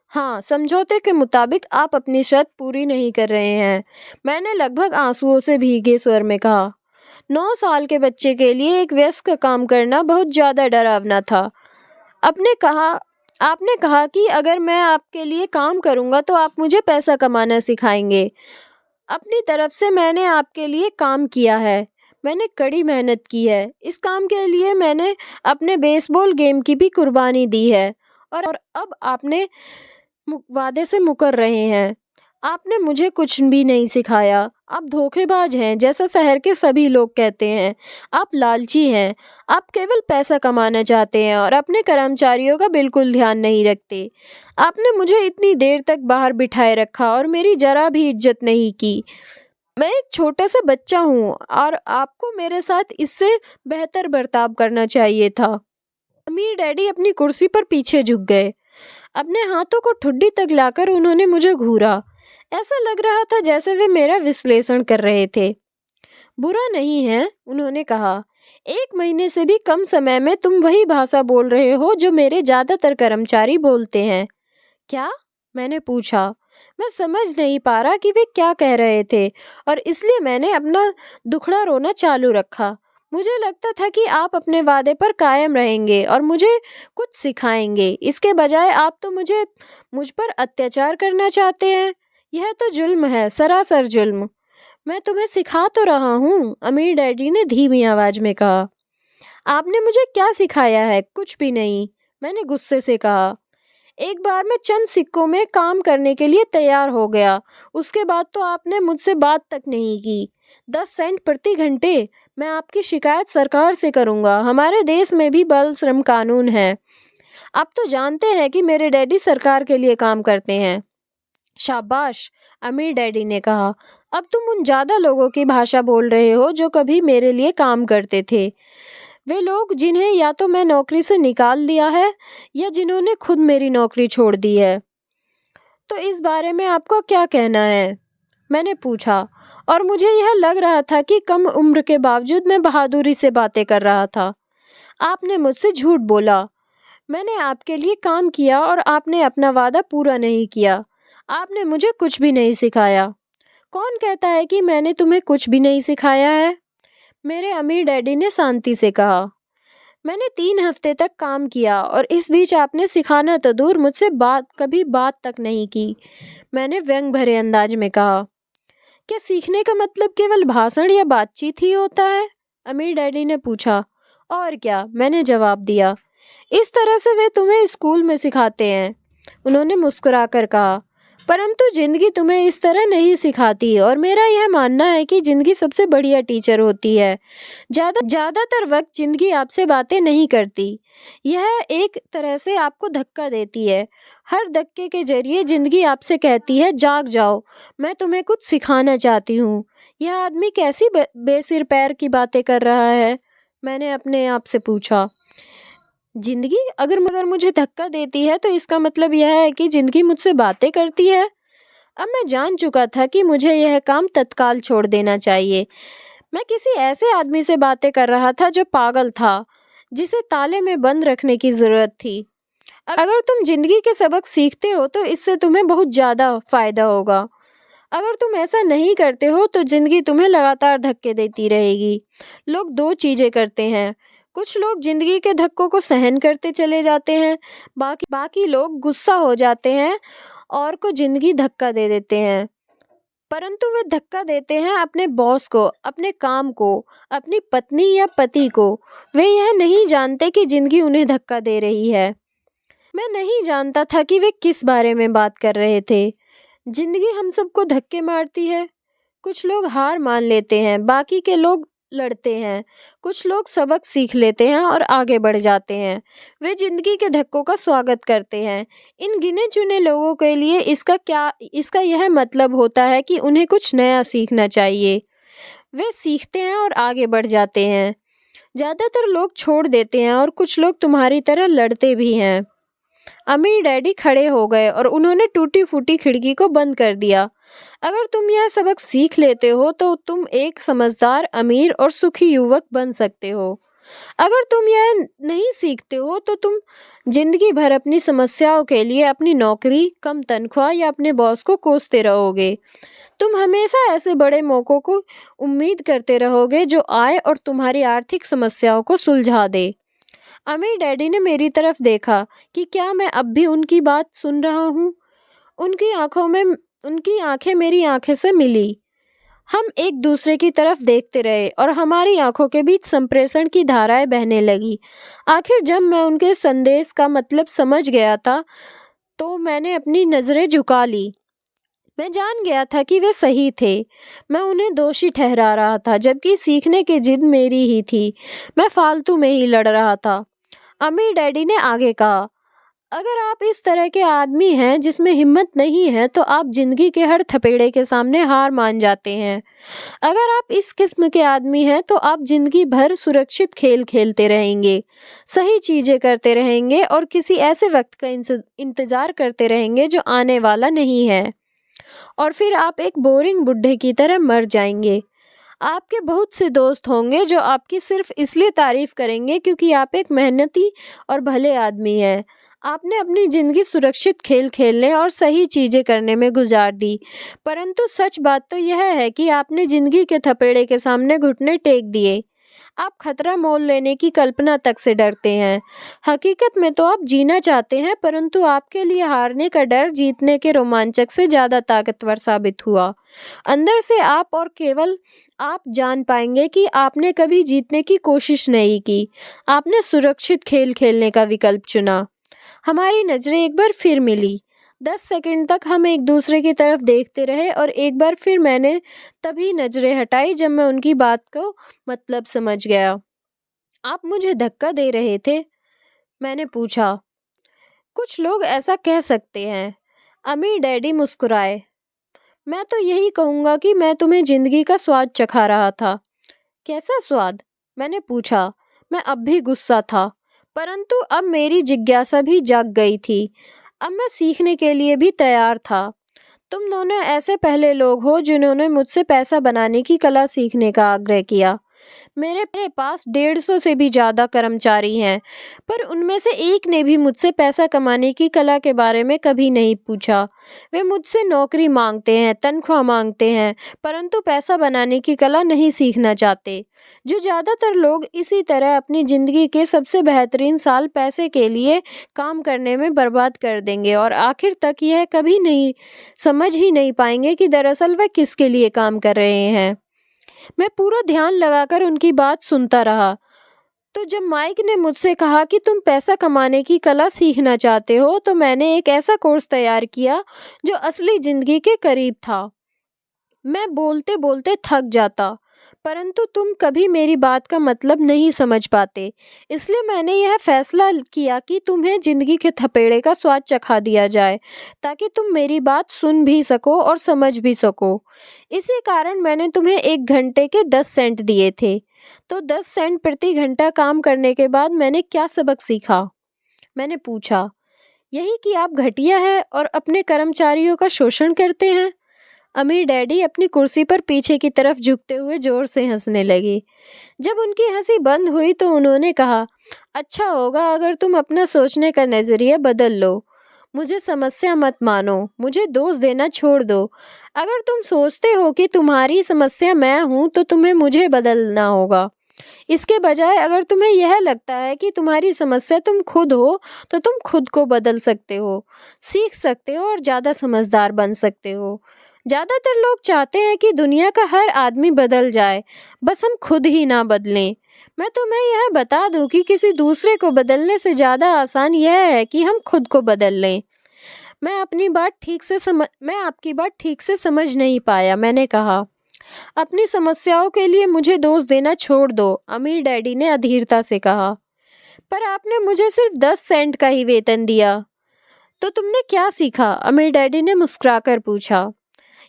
हाँ, समझौते के मुताबिक आप अपनी शर्त पूरी नहीं कर रहे हैं, मैंने लगभग आंसुओं से भीगे स्वर में कहा। 9 साल के बच्चे के लिए एक वयस्क का काम करना बहुत ज्यादा डरावना था। आपने कहा कि अगर मैं आपके लिए काम करूंगा तो आप मुझे पैसा कमाना सिखाएंगे। अपनी तरफ से मैंने आपके लिए काम किया है, मैंने कड़ी मेहनत की है। इस काम के लिए मैंने अपने बेसबॉल गेम की भी कुर्बानी दी है और अब आपने वादे से मुकर रहे हैं। आपने मुझे कुछ भी नहीं सिखाया। आप धोखेबाज हैं, जैसा शहर के सभी लोग कहते हैं। आप लालची हैं। आप केवल पैसा कमाना चाहते हैं और अपने कर्मचारियों का बिल्कुल ध्यान नहीं रखते। आपने मुझे इतनी देर तक बाहर बिठाए रखा और मेरी जरा भी इज्जत नहीं की। मैं एक छोटा सा बच्चा हूँ और आपको मेरे साथ इससे बेहतर बर्ताव करना चाहिए था। अमीर डैडी अपनी कुर्सी पर पीछे झुक गए। अपने हाथों को ठुड्डी तक लाकर उन्होंने मुझे घूरा। ऐसा लग रहा था जैसे वे मेरा विश्लेषण कर रहे थे। बुरा नहीं है, उन्होंने कहा। 1 महीने से भी कम समय में तुम वही भाषा बोल रहे हो जो मेरे ज्यादातर कर्मचारी बोलते हैं। क्या? मैंने पूछा। मैं समझ नहीं पा रहा कि वे क्या कह रहे थे और इसलिए मैंने अपना दुखड़ा रोना चालू रखा। मुझे लगता था कि आप अपने वादे पर कायम रहेंगे और मुझे कुछ सिखाएंगे। इसके बजाय आप तो मुझ पर अत्याचार करना चाहते हैं। यह तो जुल्म है, सरासर जुल्म। मैं तुम्हें सिखा तो रहा हूँ, अमीर डैडी ने धीमी आवाज में कहा। आपने मुझे क्या सिखाया है? कुछ भी नहीं, मैंने गुस्से से कहा। एक बार मैं चंद सिक्कों में काम करने के लिए तैयार हो गया, उसके बाद तो आपने मुझसे बात तक नहीं की। 10 सेंट प्रति घंटे। मैं आपकी शिकायत सरकार से करूंगा। हमारे देश में भी बाल श्रम कानून है। आप तो जानते हैं कि मेरे डैडी सरकार के लिए काम करते हैं। शाबाश, अमीर डैडी ने कहा। अब तुम उन ज्यादा लोगों की भाषा बोल रहे हो जो कभी मेरे लिए काम करते थे। वे लोग जिन्हें या तो मैं नौकरी से निकाल दिया है या जिन्होंने खुद मेरी नौकरी छोड़ दी है। तो इस बारे में आपका क्या कहना है? मैंने पूछा और मुझे यह लग रहा था कि कम उम्र के बावजूद मैं बहादुरी से बातें कर रहा था। आपने मुझसे झूठ बोला। मैंने आपके लिए काम किया और आपने अपना वादा पूरा नहीं किया। आपने मुझे कुछ भी नहीं सिखाया। कौन कहता है कि मैंने तुम्हें कुछ भी नहीं सिखाया है? मेरे अमीर डैडी ने शांति से कहा। मैंने 3 हफ्ते तक काम किया और इस बीच आपने सिखाना तो दूर मुझसे कभी बात तक नहीं की, मैंने व्यंग भरे अंदाज में कहा। क्या सीखने का मतलब केवल भाषण या बातचीत ही होता है? अमीर डैडी ने पूछा। और क्या, मैंने जवाब दिया। इस तरह से वे तुम्हें स्कूल में सिखाते हैं, उन्होंने मुस्कुराकर कहा। परंतु जिंदगी तुम्हें इस तरह नहीं सिखाती और मेरा यह मानना है कि जिंदगी सबसे बढ़िया टीचर होती है। ज्यादातर वक्त जिंदगी आपसे बातें नहीं करती, यह एक तरह से आपको धक्का देती है। हर धक्के के जरिए जिंदगी आपसे कहती है जाग जाओ, मैं तुम्हें कुछ सिखाना चाहती हूँ। यह आदमी कैसी बेसिर पैर की बातें कर रहा है, मैंने अपने आप से पूछा। जिंदगी अगर मुझे धक्का देती है तो इसका मतलब यह है कि जिंदगी मुझसे बातें करती है। अब मैं जान चुका था कि मुझे यह काम तत्काल छोड़ देना चाहिए। मैं किसी ऐसे आदमी से बातें कर रहा था जो पागल था, जिसे ताले में बंद रखने की जरूरत थी। अगर तुम जिंदगी के सबक सीखते हो तो इससे तुम्हें बहुत ज्यादा फायदा होगा। अगर तुम ऐसा नहीं करते हो तो जिंदगी तुम्हें लगातार धक्के देती रहेगी। लोग दो चीजें करते हैं, कुछ लोग जिंदगी के धक्कों को सहन करते चले जाते हैं, बाकी लोग गुस्सा हो जाते हैं और को जिंदगी धक्का दे देते हैं। परंतु वे धक्का देते हैं अपने बॉस को, अपने काम को, अपनी पत्नी या पति को। वे यह नहीं जानते कि जिंदगी उन्हें धक्का दे रही है। मैं नहीं जानता था कि वे किस बारे में बात कर रहे थे। जिंदगी हम सबको धक्के मारती है। कुछ लोग हार मान लेते हैं, बाकी के लोग लड़ते हैं। कुछ लोग सबक सीख लेते हैं और आगे बढ़ जाते हैं। वे जिंदगी के धक्कों का स्वागत करते हैं। इन गिने चुने लोगों के लिए इसका यह मतलब होता है कि उन्हें कुछ नया सीखना चाहिए। वे सीखते हैं और आगे बढ़ जाते हैं। ज्यादातर लोग छोड़ देते हैं और कुछ लोग तुम्हारी तरह लड़ते भी हैं। अमीर डैडी खड़े हो गए और उन्होंने टूटी फूटी खिड़की को बंद कर दिया। अगर तुम यह सबक सीख लेते हो तो तुम एक समझदार, अमीर और सुखी युवक बन सकते हो। अगर तुम यह नहीं सीखते हो तो तुम जिंदगी भर अपनी समस्याओं के लिए अपनी नौकरी, कम तनख्वाह या अपने बॉस को कोसते रहोगे। तुम हमेशा ऐसे बड़े मौकों को उम्मीद करते रहोगे जो आए और तुम्हारी आर्थिक समस्याओं को सुलझा दे। अमीर डैडी ने मेरी तरफ देखा कि क्या मैं अब भी उनकी बात सुन रहा हूँ। उनकी आंखें मेरी आंखें से मिली। हम एक दूसरे की तरफ देखते रहे और हमारी आंखों के बीच संप्रेषण की धाराएं बहने लगी। आखिर जब मैं उनके संदेश का मतलब समझ गया था तो मैंने अपनी नजरें झुका ली। मैं जान गया था कि वे सही थे। मैं उन्हें दोषी ठहरा रहा था, जबकि सीखने की जिद मेरी ही थी। मैं फालतू में ही लड़ रहा था। अमीर डैडी ने आगे कहा, अगर आप इस तरह के आदमी हैं जिसमें हिम्मत नहीं है तो आप जिंदगी के हर थपेड़े के सामने हार मान जाते हैं। अगर आप इस किस्म के आदमी हैं तो आप जिंदगी भर सुरक्षित खेल खेलते रहेंगे, सही चीजें करते रहेंगे और किसी ऐसे वक्त का इंतजार करते रहेंगे जो आने वाला नहीं है, और फिर आप एक बोरिंग बुढ़े की तरह मर जाएंगे। आपके बहुत से दोस्त होंगे जो आपकी सिर्फ इसलिए तारीफ करेंगे क्योंकि आप एक मेहनती और भले आदमी हैं। आपने अपनी जिंदगी सुरक्षित खेल खेलने और सही चीजें करने में गुजार दी, परंतु सच बात तो यह है कि आपने जिंदगी के थपेड़े के सामने घुटने टेक दिए। आप खतरा मोल लेने की कल्पना तक से डरते हैं। हकीकत में तो आप जीना चाहते हैं, परंतु आपके लिए हारने का डर जीतने के रोमांचक से ज्यादा ताकतवर साबित हुआ। अंदर से आप और केवल आप जान पाएंगे कि आपने कभी जीतने की कोशिश नहीं की। आपने सुरक्षित खेल खेलने का विकल्प चुना। हमारी नजरें एक बार फिर मिली। 10 सेकंड तक हम एक दूसरे की तरफ देखते रहे और एक बार फिर मैंने तभी नजरें हटाई जब मैं उनकी बात को मतलब समझ गया। आप मुझे धक्का दे रहे थे? मैंने पूछा। कुछ लोग ऐसा कह सकते हैं। अमीर डैडी मुस्कुराए। मैं तो यही कहूँगा कि मैं तुम्हें जिंदगी का स्वाद चखा रहा था। कैसा स्वाद? मैंने पूछा। मैं अब भी गुस्सा था, परंतु अब मेरी जिज्ञासा भी जाग गई थी। अब मैं सीखने के लिए भी तैयार था। तुम दोनों ऐसे पहले लोग हो जिन्होंने मुझसे पैसा बनाने की कला सीखने का आग्रह किया। मेरे पास 150 से भी ज्यादा कर्मचारी हैं, पर उनमें से एक ने भी मुझसे पैसा कमाने की कला के बारे में कभी नहीं पूछा। वे मुझसे नौकरी मांगते हैं, तनख्वाह मांगते हैं, परंतु पैसा बनाने की कला नहीं सीखना चाहते। जो ज्यादातर लोग इसी तरह अपनी जिंदगी के सबसे बेहतरीन साल पैसे के लिए काम करने में बर्बाद कर देंगे और आखिर तक यह कभी नहीं समझ ही नहीं पाएंगे कि दरअसल वह किसके लिए काम कर रहे हैं। मैं पूरा ध्यान लगाकर उनकी बात सुनता रहा। तो जब माइक ने मुझसे कहा कि तुम पैसा कमाने की कला सीखना चाहते हो, तो मैंने एक ऐसा कोर्स तैयार किया जो असली जिंदगी के करीब था। मैं बोलते बोलते थक जाता, परंतु तुम कभी मेरी बात का मतलब नहीं समझ पाते। इसलिए मैंने यह फैसला किया कि तुम्हें जिंदगी के थपेड़े का स्वाद चखा दिया जाए, ताकि तुम मेरी बात सुन भी सको और समझ भी सको। इसी कारण मैंने तुम्हें 1 घंटे के 10 सेंट दिए थे। तो 10 सेंट प्रति घंटा काम करने के बाद मैंने क्या सबक सीखा? मैंने पूछा। यही कि आप घटिया है और अपने कर्मचारियों का शोषण करते हैं। अमीर डैडी अपनी कुर्सी पर पीछे की तरफ झुकते हुए जोर से हंसने लगे। जब उनकी हंसी बंद हुई तो उन्होंने कहा, अच्छा होगा अगर तुम अपना सोचने का नजरिया बदल लो। मुझे समस्या मत मानो, मुझे दोष देना छोड़ दो। अगर तुम सोचते हो कि तुम्हारी समस्या मैं हूं तो तुम्हें मुझे बदलना होगा। इसके बजाय अगर तुम्हें यह लगता है कि तुम्हारी समस्या तुम खुद हो, तो तुम खुद को बदल सकते हो, सीख सकते हो और ज़्यादा समझदार बन सकते हो। ज़्यादातर लोग चाहते हैं कि दुनिया का हर आदमी बदल जाए, बस हम खुद ही ना बदलें। मैं तुम्हें यह बता दूं कि किसी दूसरे को बदलने से ज़्यादा आसान यह है कि हम खुद को बदल लें। मैं आपकी बात ठीक से समझ नहीं पाया, मैंने कहा। अपनी समस्याओं के लिए मुझे दोष देना छोड़ दो, अमीर डैडी ने अधीरता से कहा। पर आपने मुझे सिर्फ 10 सेंट का ही वेतन दिया, तो तुमने क्या सीखा? अमीर डैडी ने मुस्कुराकर पूछा।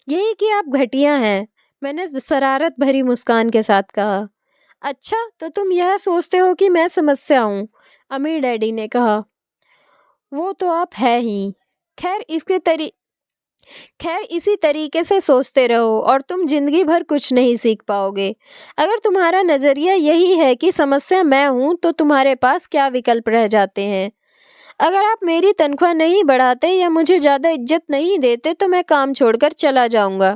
यही कि आप घटिया हैं, मैंने शरारत भरी मुस्कान के साथ कहा। अच्छा, तो तुम यह सोचते हो कि मैं समस्या हूँ? अमीर डैडी ने कहा। वो तो आप है ही। खैर खैर इसी तरीके से सोचते रहो और तुम जिंदगी भर कुछ नहीं सीख पाओगे। अगर तुम्हारा नजरिया यही है कि समस्या मैं हूं, तो तुम्हारे पास क्या विकल्प रह जाते हैं? अगर आप मेरी तनख्वाह नहीं बढ़ाते या मुझे ज्यादा इज्जत नहीं देते तो मैं काम छोड़कर चला जाऊंगा।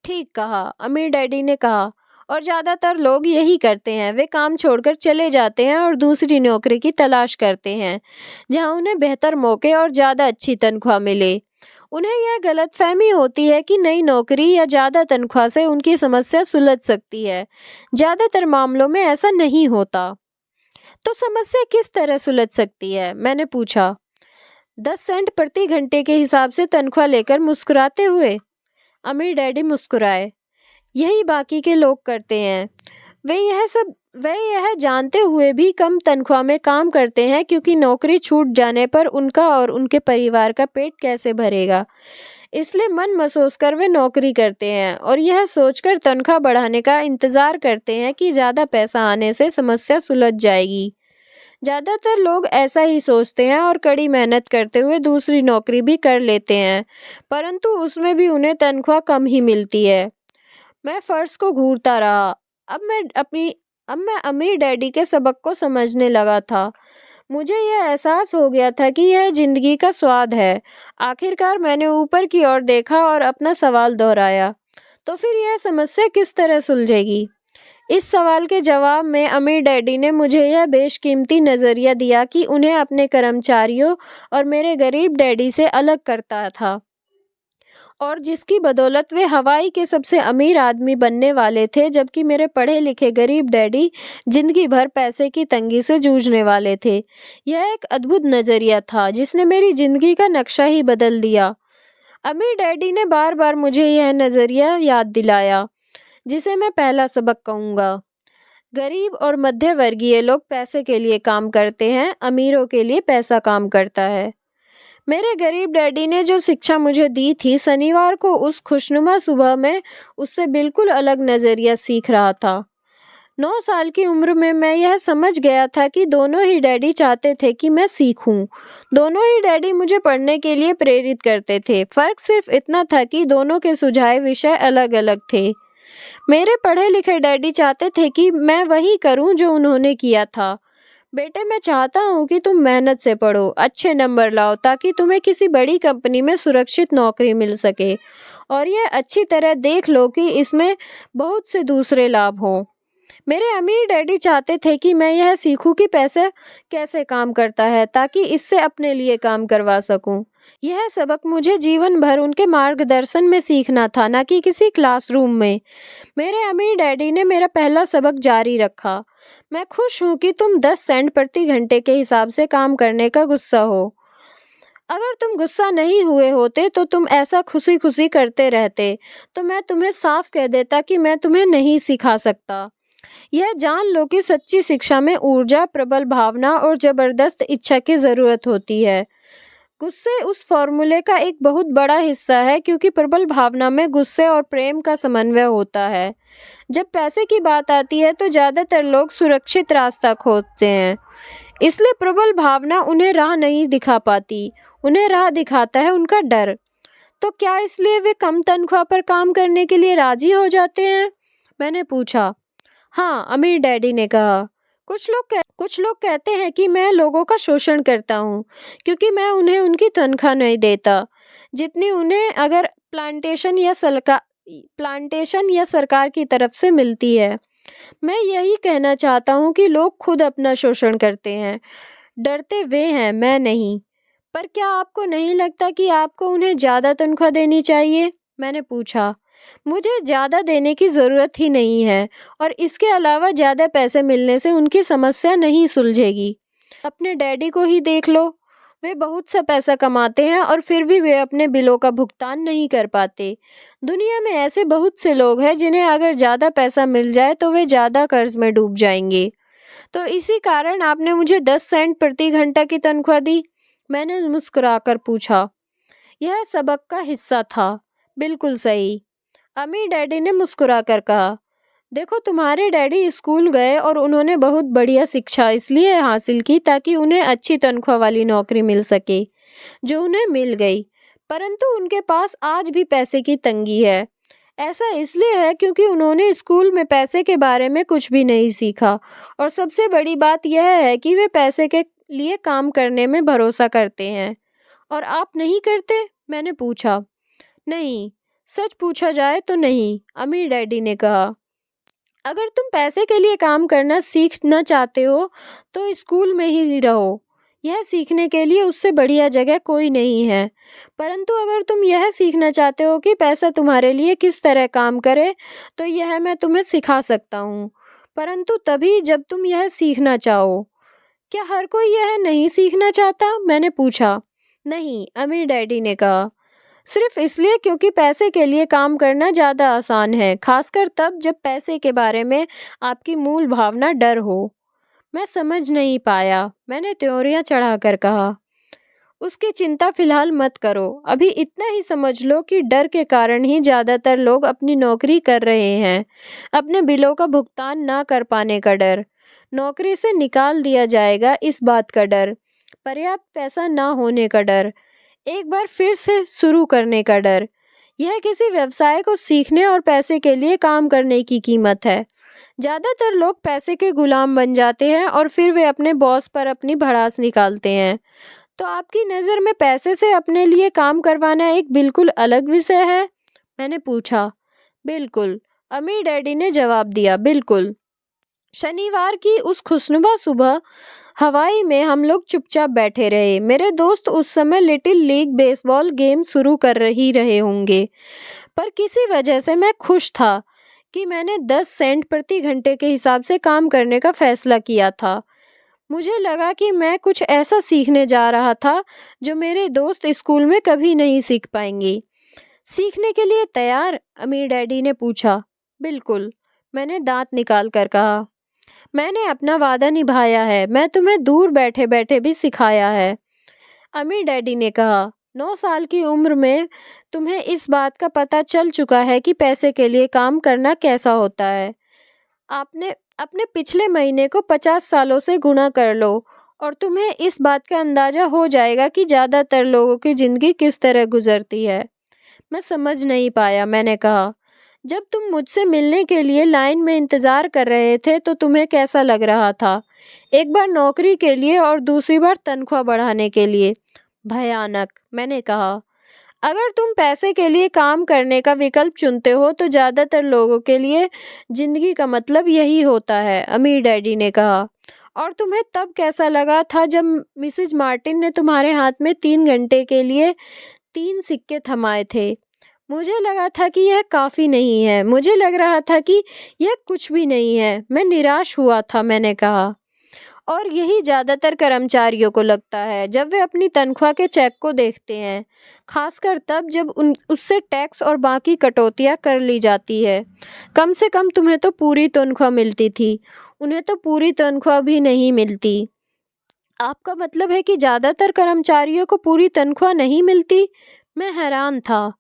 ठीक कहा, अमीर डैडी ने कहा। और ज्यादातर लोग यही करते हैं, वे काम छोड़कर चले जाते हैं और दूसरी नौकरी की तलाश करते हैं, जहां उन्हें बेहतर मौके और ज्यादा अच्छी तनख्वाह मिले। उन्हें यह गलतफहमी होती है कि नई नौकरी या ज्यादा तनख्वाह से उनकी समस्या सुलझ सकती है। ज्यादातर मामलों में ऐसा नहीं होता। तो समस्या किस तरह सुलझ सकती है? मैंने पूछा। 10 सेंट प्रति घंटे के हिसाब से तनख्वाह लेकर मुस्कुराते हुए। अमीर डैडी मुस्कुराए। यही बाकी के लोग करते हैं। वे यह जानते हुए भी कम तनख्वाह में काम करते हैं, क्योंकि नौकरी छूट जाने पर उनका और उनके परिवार का पेट कैसे भरेगा। इसलिए मन मसोस कर वे नौकरी करते हैं और यह सोचकर तनख्वाह बढ़ाने का इंतजार करते हैं कि ज्यादा पैसा आने से समस्या सुलझ जाएगी। ज्यादातर लोग ऐसा ही सोचते हैं और कड़ी मेहनत करते हुए दूसरी नौकरी भी कर लेते हैं, परंतु उसमें भी उन्हें तनख्वाह कम ही मिलती है। मैं फर्श को घूरता रहा। अब मैं अमीर डैडी के सबक को समझने लगा था। मुझे यह एहसास हो गया था कि यह जिंदगी का स्वाद है। आखिरकार मैंने ऊपर की ओर देखा और अपना सवाल दोहराया, तो फिर यह समस्या किस तरह सुलझेगी? इस सवाल के जवाब में अमीर डैडी ने मुझे यह बेशकीमती नजरिया दिया कि उन्हें अपने कर्मचारियों और मेरे गरीब डैडी से अलग करता था, और जिसकी बदौलत वे हवाई के सबसे अमीर आदमी बनने वाले थे, जबकि मेरे पढ़े लिखे गरीब डैडी जिंदगी भर पैसे की तंगी से जूझने वाले थे। यह एक अद्भुत नजरिया था जिसने मेरी जिंदगी का नक्शा ही बदल दिया। अमीर डैडी ने बार बार मुझे यह नजरिया याद दिलाया, जिसे मैं पहला सबक कहूँगा। गरीब और मध्य वर्गीय लोग पैसे के लिए काम करते हैं, अमीरों के लिए पैसा काम करता है। मेरे गरीब डैडी ने जो शिक्षा मुझे दी थी, शनिवार को उस खुशनुमा सुबह में उससे बिल्कुल अलग नजरिया सीख रहा था। 9 साल की उम्र में मैं यह समझ गया था कि दोनों ही डैडी चाहते थे कि मैं सीखूं। दोनों ही डैडी मुझे पढ़ने के लिए प्रेरित करते थे। फर्क सिर्फ इतना था कि दोनों के सुझाए विषय अलग अलग थे। मेरे पढ़े लिखे डैडी चाहते थे कि मैं वही करूं जो उन्होंने किया था। बेटे, मैं चाहता हूं कि तुम मेहनत से पढ़ो, अच्छे नंबर लाओ, ताकि तुम्हें किसी बड़ी कंपनी में सुरक्षित नौकरी मिल सके। और यह अच्छी तरह देख लो कि इसमें बहुत से दूसरे लाभ हों। मेरे अमीर डैडी चाहते थे कि मैं यह सीखूं कि पैसे कैसे काम करता है, ताकि इससे अपने लिए काम करवा सकूं। यह सबक मुझे जीवन भर उनके मार्गदर्शन में सीखना था, न कि किसी क्लासरूम में। मेरे अमीर डैडी ने मेरा पहला सबक जारी रखा। मैं खुश हूँ कि तुम 10 सेंट प्रति घंटे के हिसाब से काम करने का गुस्सा हो। अगर तुम गुस्सा नहीं हुए होते तो तुम ऐसा खुशी खुशी करते रहते, तो मैं तुम्हें साफ कह देता कि मैं तुम्हें नहीं सिखा सकता। यह जान लो कि सच्ची शिक्षा में ऊर्जा, प्रबल भावना और जबरदस्त इच्छा की जरूरत होती है। गुस्से उस फॉर्मूले का एक बहुत बड़ा हिस्सा है, क्योंकि प्रबल भावना में गुस्से और प्रेम का समन्वय होता है। जब पैसे की बात आती है तो ज्यादातर लोग सुरक्षित रास्ता खोजते हैं, इसलिए प्रबल भावना उन्हें राह नहीं दिखा पाती। उन्हें राह दिखाता है उनका डर। तो क्या इसलिए वे कम तनख्वाह पर काम करने के लिए राजी हो जाते हैं? मैंने पूछा। हाँ, अमीर डैडी ने कहा। कुछ लोग कहते हैं कि मैं लोगों का शोषण करता हूँ, क्योंकि मैं उन्हें उनकी तनख्वाह नहीं देता जितनी उन्हें अगर प्लांटेशन या सरकार की तरफ से मिलती है। मैं यही कहना चाहता हूँ कि लोग खुद अपना शोषण करते हैं। डरते वे हैं, मैं नहीं। पर क्या आपको नहीं लगता कि आपको उन्हें ज़्यादा तनख्वाह देनी चाहिए? मैंने पूछा। मुझे ज़्यादा देने की ज़रूरत ही नहीं है, और इसके अलावा ज़्यादा पैसे मिलने से उनकी समस्या नहीं सुलझेगी। अपने डैडी को ही देख लो। वे बहुत सा पैसा कमाते हैं और फिर भी वे अपने बिलों का भुगतान नहीं कर पाते। दुनिया में ऐसे बहुत से लोग हैं जिन्हें अगर ज़्यादा पैसा मिल जाए तो वे ज़्यादा कर्ज में डूब जाएंगे। तो इसी कारण आपने मुझे 10 सेंट प्रति घंटा की तनख्वाह दी? मैंने मुस्कुराकर पूछा। यह सबक का हिस्सा था। बिल्कुल सही, अमीर डैडी ने मुस्कुराकर कहा। देखो, तुम्हारे डैडी स्कूल गए और उन्होंने बहुत बढ़िया शिक्षा इसलिए हासिल की ताकि उन्हें अच्छी तनख्वाह वाली नौकरी मिल सके, जो उन्हें मिल गई। परंतु उनके पास आज भी पैसे की तंगी है। ऐसा इसलिए है क्योंकि उन्होंने स्कूल में पैसे के बारे में कुछ भी नहीं सीखा, और सबसे बड़ी बात यह है कि वे पैसे के लिए काम करने में भरोसा करते हैं। और आप नहीं करते? मैंने पूछा। नहीं, सच पूछा जाए तो नहीं, अमीर डैडी ने कहा। अगर तुम पैसे के लिए काम करना सीखना चाहते हो तो स्कूल में ही रहो। यह सीखने के लिए उससे बढ़िया जगह कोई नहीं है। परंतु अगर तुम यह सीखना चाहते हो कि पैसा तुम्हारे लिए किस तरह काम करे, तो यह मैं तुम्हें सिखा सकता हूँ। परंतु तभी जब तुम यह सीखना चाहो। क्या हर कोई यह नहीं सीखना चाहता? मैंने पूछा। नहीं, अमीर डैडी ने कहा। सिर्फ इसलिए क्योंकि पैसे के लिए काम करना ज़्यादा आसान है, खासकर तब जब पैसे के बारे में आपकी मूल भावना डर हो। मैं समझ नहीं पाया। मैंने त्योरियां चढ़ाकर कहा। उसकी चिंता फिलहाल मत करो। अभी इतना ही समझ लो कि डर के कारण ही ज़्यादातर लोग अपनी नौकरी कर रहे हैं। अपने बिलों का भुगतान ना कर पाने का डर, नौकरी से निकाल दिया जाएगा इस बात का डर, पर्याप्त पैसा ना होने का डर, एक बार फिर से शुरू करने का डर। यह किसी व्यवसाय को सीखने और पैसे के लिए काम करने की कीमत है। ज़्यादातर लोग पैसे के गुलाम बन जाते हैं और फिर वे अपने बॉस पर अपनी भड़ास निकालते हैं। तो आपकी नज़र में पैसे से अपने लिए काम करवाना एक बिल्कुल अलग विषय है? मैंने पूछा। बिल्कुल, अमीर डैडी ने जवाब दिया। बिल्कुल। शनिवार की उस खुशनुमा सुबह हवाई में हम लोग चुपचाप बैठे रहे। मेरे दोस्त उस समय लिटिल लीग बेसबॉल गेम शुरू कर ही रहे होंगे, पर किसी वजह से मैं खुश था कि मैंने 10 सेंट प्रति घंटे के हिसाब से काम करने का फैसला किया था। मुझे लगा कि मैं कुछ ऐसा सीखने जा रहा था जो मेरे दोस्त स्कूल में कभी नहीं सीख पाएंगे। सीखने के लिए तैयार? अमीर डैडी ने पूछा। बिल्कुल, मैंने दांत निकाल कर कहा। मैंने अपना वादा निभाया है। मैं तुम्हें दूर बैठे बैठे भी सिखाया है। अमीर डैडी ने कहा। 9 साल की उम्र में तुम्हें इस बात का पता चल चुका है कि पैसे के लिए काम करना कैसा होता है। आपने अपने पिछले महीने को 50 सालों से गुणा कर लो और तुम्हें इस बात का अंदाजा हो जाएगा कि ज़्यादातर लोगों की ज़िंदगी किस तरह गुजरती है। मैं समझ नहीं पाया। मैंने कहा। जब तुम मुझसे मिलने के लिए लाइन में इंतज़ार कर रहे थे तो तुम्हें कैसा लग रहा था? एक बार नौकरी के लिए और दूसरी बार तनख्वाह बढ़ाने के लिए। भयानक, मैंने कहा। अगर तुम पैसे के लिए काम करने का विकल्प चुनते हो तो ज़्यादातर लोगों के लिए ज़िंदगी का मतलब यही होता है, अमीर डैडी ने कहा। और तुम्हें तब कैसा लगा था जब मिसेज मार्टिन ने तुम्हारे हाथ में 3 घंटे के लिए 3 सिक्के थमाए थे? मुझे लगा था कि यह काफ़ी नहीं है। मुझे लग रहा था कि यह कुछ भी नहीं है। मैं निराश हुआ था, मैंने कहा। और यही ज़्यादातर कर्मचारियों को लगता है जब वे अपनी तनख्वाह के चेक को देखते हैं, खासकर तब जब उन उससे टैक्स और बाकी कटौतियाँ कर ली जाती है। कम से कम तुम्हें तो पूरी तनख्वाह मिलती थी, उन्हें तो पूरी तनख्वाह भी नहीं मिलती। आपका मतलब है कि ज़्यादातर कर्मचारियों को पूरी तनख्वाह नहीं मिलती? मैं हैरान था।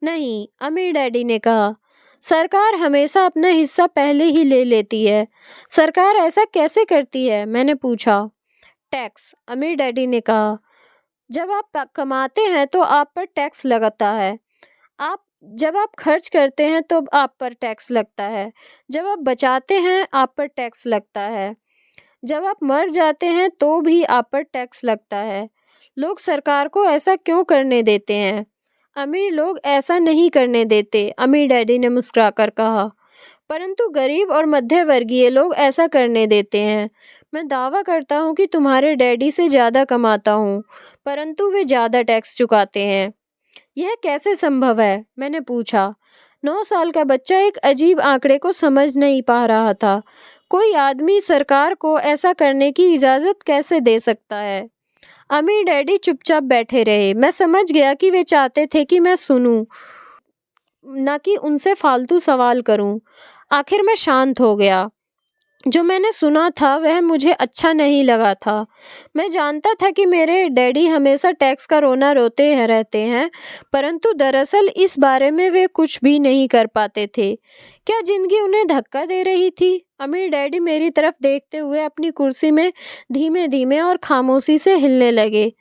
नहीं, अमीर डैडी ने कहा, सरकार हमेशा अपना हिस्सा पहले ही ले लेती है। सरकार ऐसा कैसे करती है? मैंने पूछा। टैक्स, अमीर डैडी ने कहा। जब आप कमाते हैं तो आप पर टैक्स लगता है। आप जब आप खर्च करते हैं तो आप पर टैक्स लगता है। जब आप बचाते हैं आप पर टैक्स लगता है। जब आप मर जाते हैं तो भी आप पर टैक्स लगता है। लोग सरकार को ऐसा क्यों करने देते हैं? अमीर लोग ऐसा नहीं करने देते, अमीर डैडी ने मुस्कुराकर कहा। परंतु गरीब और मध्य वर्गीय लोग ऐसा करने देते हैं। मैं दावा करता हूँ कि तुम्हारे डैडी से ज़्यादा कमाता हूँ, परंतु वे ज़्यादा टैक्स चुकाते हैं। यह कैसे संभव है? मैंने पूछा। 9 साल का बच्चा एक अजीब आंकड़े को समझ नहीं पा रहा था। कोई आदमी सरकार को ऐसा करने की इजाज़त कैसे दे सकता है? अमीर डैडी चुपचाप बैठे रहे। मैं समझ गया कि वे चाहते थे कि मैं सुनूं, न कि उनसे फालतू सवाल करूं। आखिर मैं शांत हो गया। जो मैंने सुना था वह मुझे अच्छा नहीं लगा था। मैं जानता था कि मेरे डैडी हमेशा टैक्स का रोना रोते हैं रहते हैं, परंतु दरअसल इस बारे में वे कुछ भी नहीं कर पाते थे। क्या जिंदगी उन्हें धक्का दे रही थी? अमीर डैडी मेरी तरफ देखते हुए अपनी कुर्सी में धीमे धीमे और खामोशी से हिलने लगे।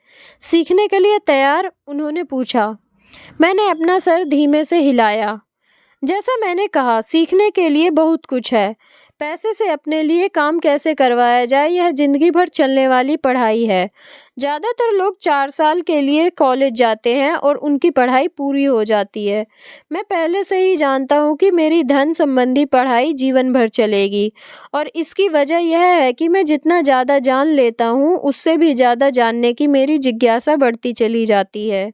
सीखने के लिए तैयार? उन्होंने पूछा। मैंने अपना सर धीमे से हिलाया। जैसा मैंने कहा, सीखने के लिए बहुत कुछ है। पैसे से अपने लिए काम कैसे करवाया जाए, यह जिंदगी भर चलने वाली पढ़ाई है। ज़्यादातर लोग 4 साल के लिए कॉलेज जाते हैं और उनकी पढ़ाई पूरी हो जाती है। मैं पहले से ही जानता हूँ कि मेरी धन संबंधी पढ़ाई जीवन भर चलेगी, और इसकी वजह यह है कि मैं जितना ज़्यादा जान लेता हूँ उससे भी ज़्यादा जानने की मेरी जिज्ञासा बढ़ती चली जाती है।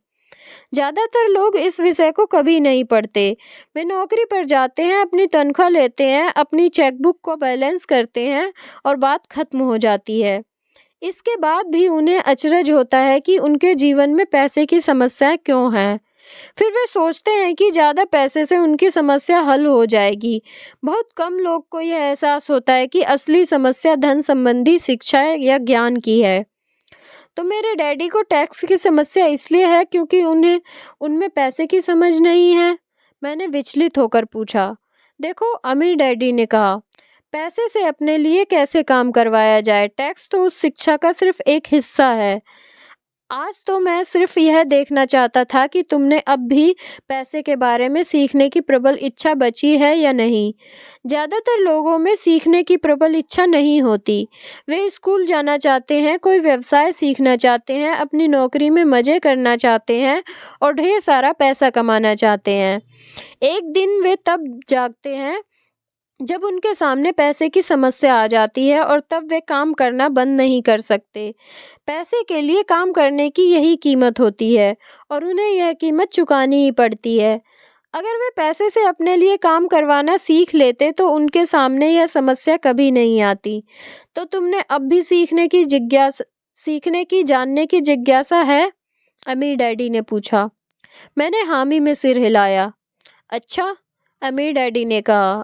ज़्यादातर लोग इस विषय को कभी नहीं पढ़ते। वे नौकरी पर जाते हैं, अपनी तनख्वाह लेते हैं, अपनी चेकबुक को बैलेंस करते हैं और बात खत्म हो जाती है। इसके बाद भी उन्हें अचरज होता है कि उनके जीवन में पैसे की समस्याएं क्यों हैं। फिर वे सोचते हैं कि ज़्यादा पैसे से उनकी समस्या हल हो जाएगी। बहुत कम लोग को यह एहसास होता है कि असली समस्या धन संबंधी शिक्षा या ज्ञान की है। तो मेरे डैडी को टैक्स की समस्या इसलिए है क्योंकि उन्हें उनमें पैसे की समझ नहीं है? मैंने विचलित होकर पूछा। देखो, अमीर डैडी ने कहा, पैसे से अपने लिए कैसे काम करवाया जाए, टैक्स तो उस शिक्षा का सिर्फ एक हिस्सा है। आज तो मैं सिर्फ यह देखना चाहता था कि तुमने अब भी पैसे के बारे में सीखने की प्रबल इच्छा बची है या नहीं। ज़्यादातर लोगों में सीखने की प्रबल इच्छा नहीं होती। वे स्कूल जाना चाहते हैं, कोई व्यवसाय सीखना चाहते हैं, अपनी नौकरी में मज़े करना चाहते हैं और ढेर सारा पैसा कमाना चाहते हैं। एक दिन वे तब जागते हैं जब उनके सामने पैसे की समस्या आ जाती है, और तब वे काम करना बंद नहीं कर सकते। पैसे के लिए काम करने की यही कीमत होती है और उन्हें यह कीमत चुकानी ही पड़ती है। अगर वे पैसे से अपने लिए काम करवाना सीख लेते तो उनके सामने यह समस्या कभी नहीं आती। तो तुमने अब भी सीखने की जानने की जिज्ञासा है? अमीर डैडी ने पूछा। मैंने हामी में सिर हिलाया। अच्छा, अमीर डैडी ने कहा,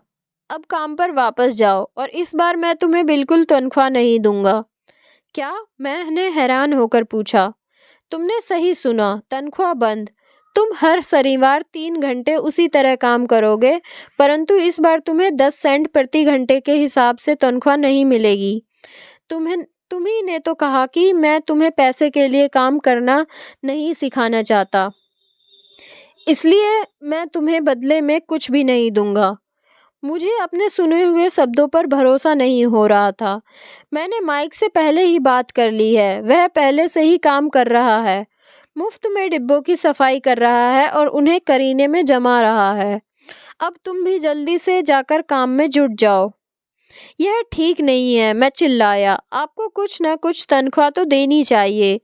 अब काम पर वापस जाओ और इस बार मैं तुम्हें बिल्कुल तनख्वाह नहीं दूंगा। क्या? मैंने हैरान होकर पूछा। तुमने सही सुना, तनख्वाह बंद। तुम हर शनिवार 3 घंटे उसी तरह काम करोगे, परंतु इस बार तुम्हें 10 सेंट प्रति घंटे के हिसाब से तनख्वाह नहीं मिलेगी। तुम्ही ने तो कहा कि मैं तुम्हें पैसे के लिए काम करना नहीं सिखाना चाहता, इसलिए मैं तुम्हें बदले में कुछ भी नहीं दूंगा। मुझे अपने सुने हुए शब्दों पर भरोसा नहीं हो रहा था। मैंने माइक से पहले ही बात कर ली है, वह पहले से ही काम कर रहा है, मुफ्त में डिब्बों की सफाई कर रहा है और उन्हें करीने में जमा रहा है। अब तुम भी जल्दी से जाकर काम में जुट जाओ। यह ठीक नहीं है, मैं चिल्लाया। आपको कुछ ना कुछ तनख्वाह तो देनी चाहिए।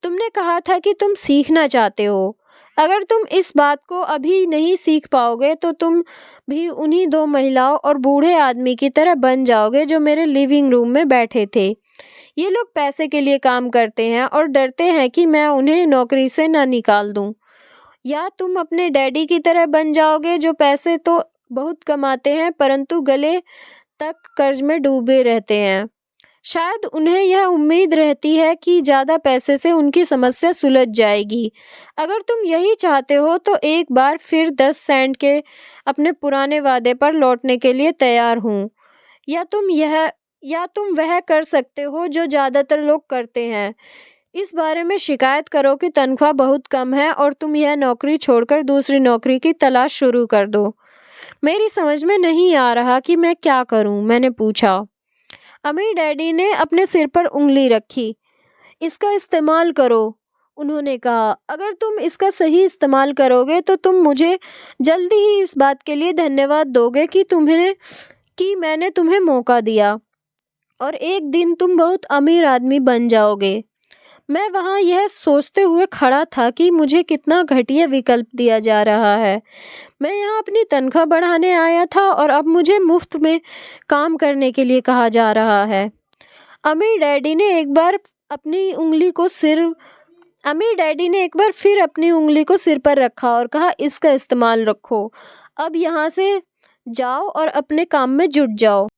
तुमने कहा था कि तुम सीखना चाहते हो। अगर तुम इस बात को अभी नहीं सीख पाओगे तो तुम भी उन्हीं दो महिलाओं और बूढ़े आदमी की तरह बन जाओगे जो मेरे लिविंग रूम में बैठे थे। ये लोग पैसे के लिए काम करते हैं और डरते हैं कि मैं उन्हें नौकरी से ना निकाल दूं। या तुम अपने डैडी की तरह बन जाओगे जो पैसे तो बहुत कमाते हैं परंतु गले तक कर्ज में डूबे रहते हैं। शायद उन्हें यह उम्मीद रहती है कि ज़्यादा पैसे से उनकी समस्या सुलझ जाएगी। अगर तुम यही चाहते हो तो एक बार फिर 10 सेंट के अपने पुराने वादे पर लौटने के लिए तैयार हूँ। या तुम यह या तुम वह कर सकते हो जो ज़्यादातर लोग करते हैं। इस बारे में शिकायत करो कि तनख्वाह बहुत कम है और तुम यह नौकरी छोड़कर दूसरी नौकरी की तलाश शुरू कर दो। मेरी समझ में नहीं आ रहा कि मैं क्या करूं, मैंने पूछा। अमीर डैडी ने अपने सिर पर उंगली रखी। इसका इस्तेमाल करो, उन्होंने कहा। अगर तुम इसका सही इस्तेमाल करोगे तो तुम मुझे जल्दी ही इस बात के लिए धन्यवाद दोगे कि मैंने तुम्हें मौका दिया और एक दिन तुम बहुत अमीर आदमी बन जाओगे। मैं वहाँ यह सोचते हुए खड़ा था कि मुझे कितना घटिया विकल्प दिया जा रहा है। मैं यहाँ अपनी तनख्वाह बढ़ाने आया था और अब मुझे मुफ्त में काम करने के लिए कहा जा रहा है। अमीर डैडी ने एक बार अपनी उंगली को सिर अमीर डैडी ने एक बार फिर अपनी उंगली को सिर पर रखा और कहा, इसका इस्तेमाल रखो। अब यहाँ से जाओ और अपने काम में जुट जाओ।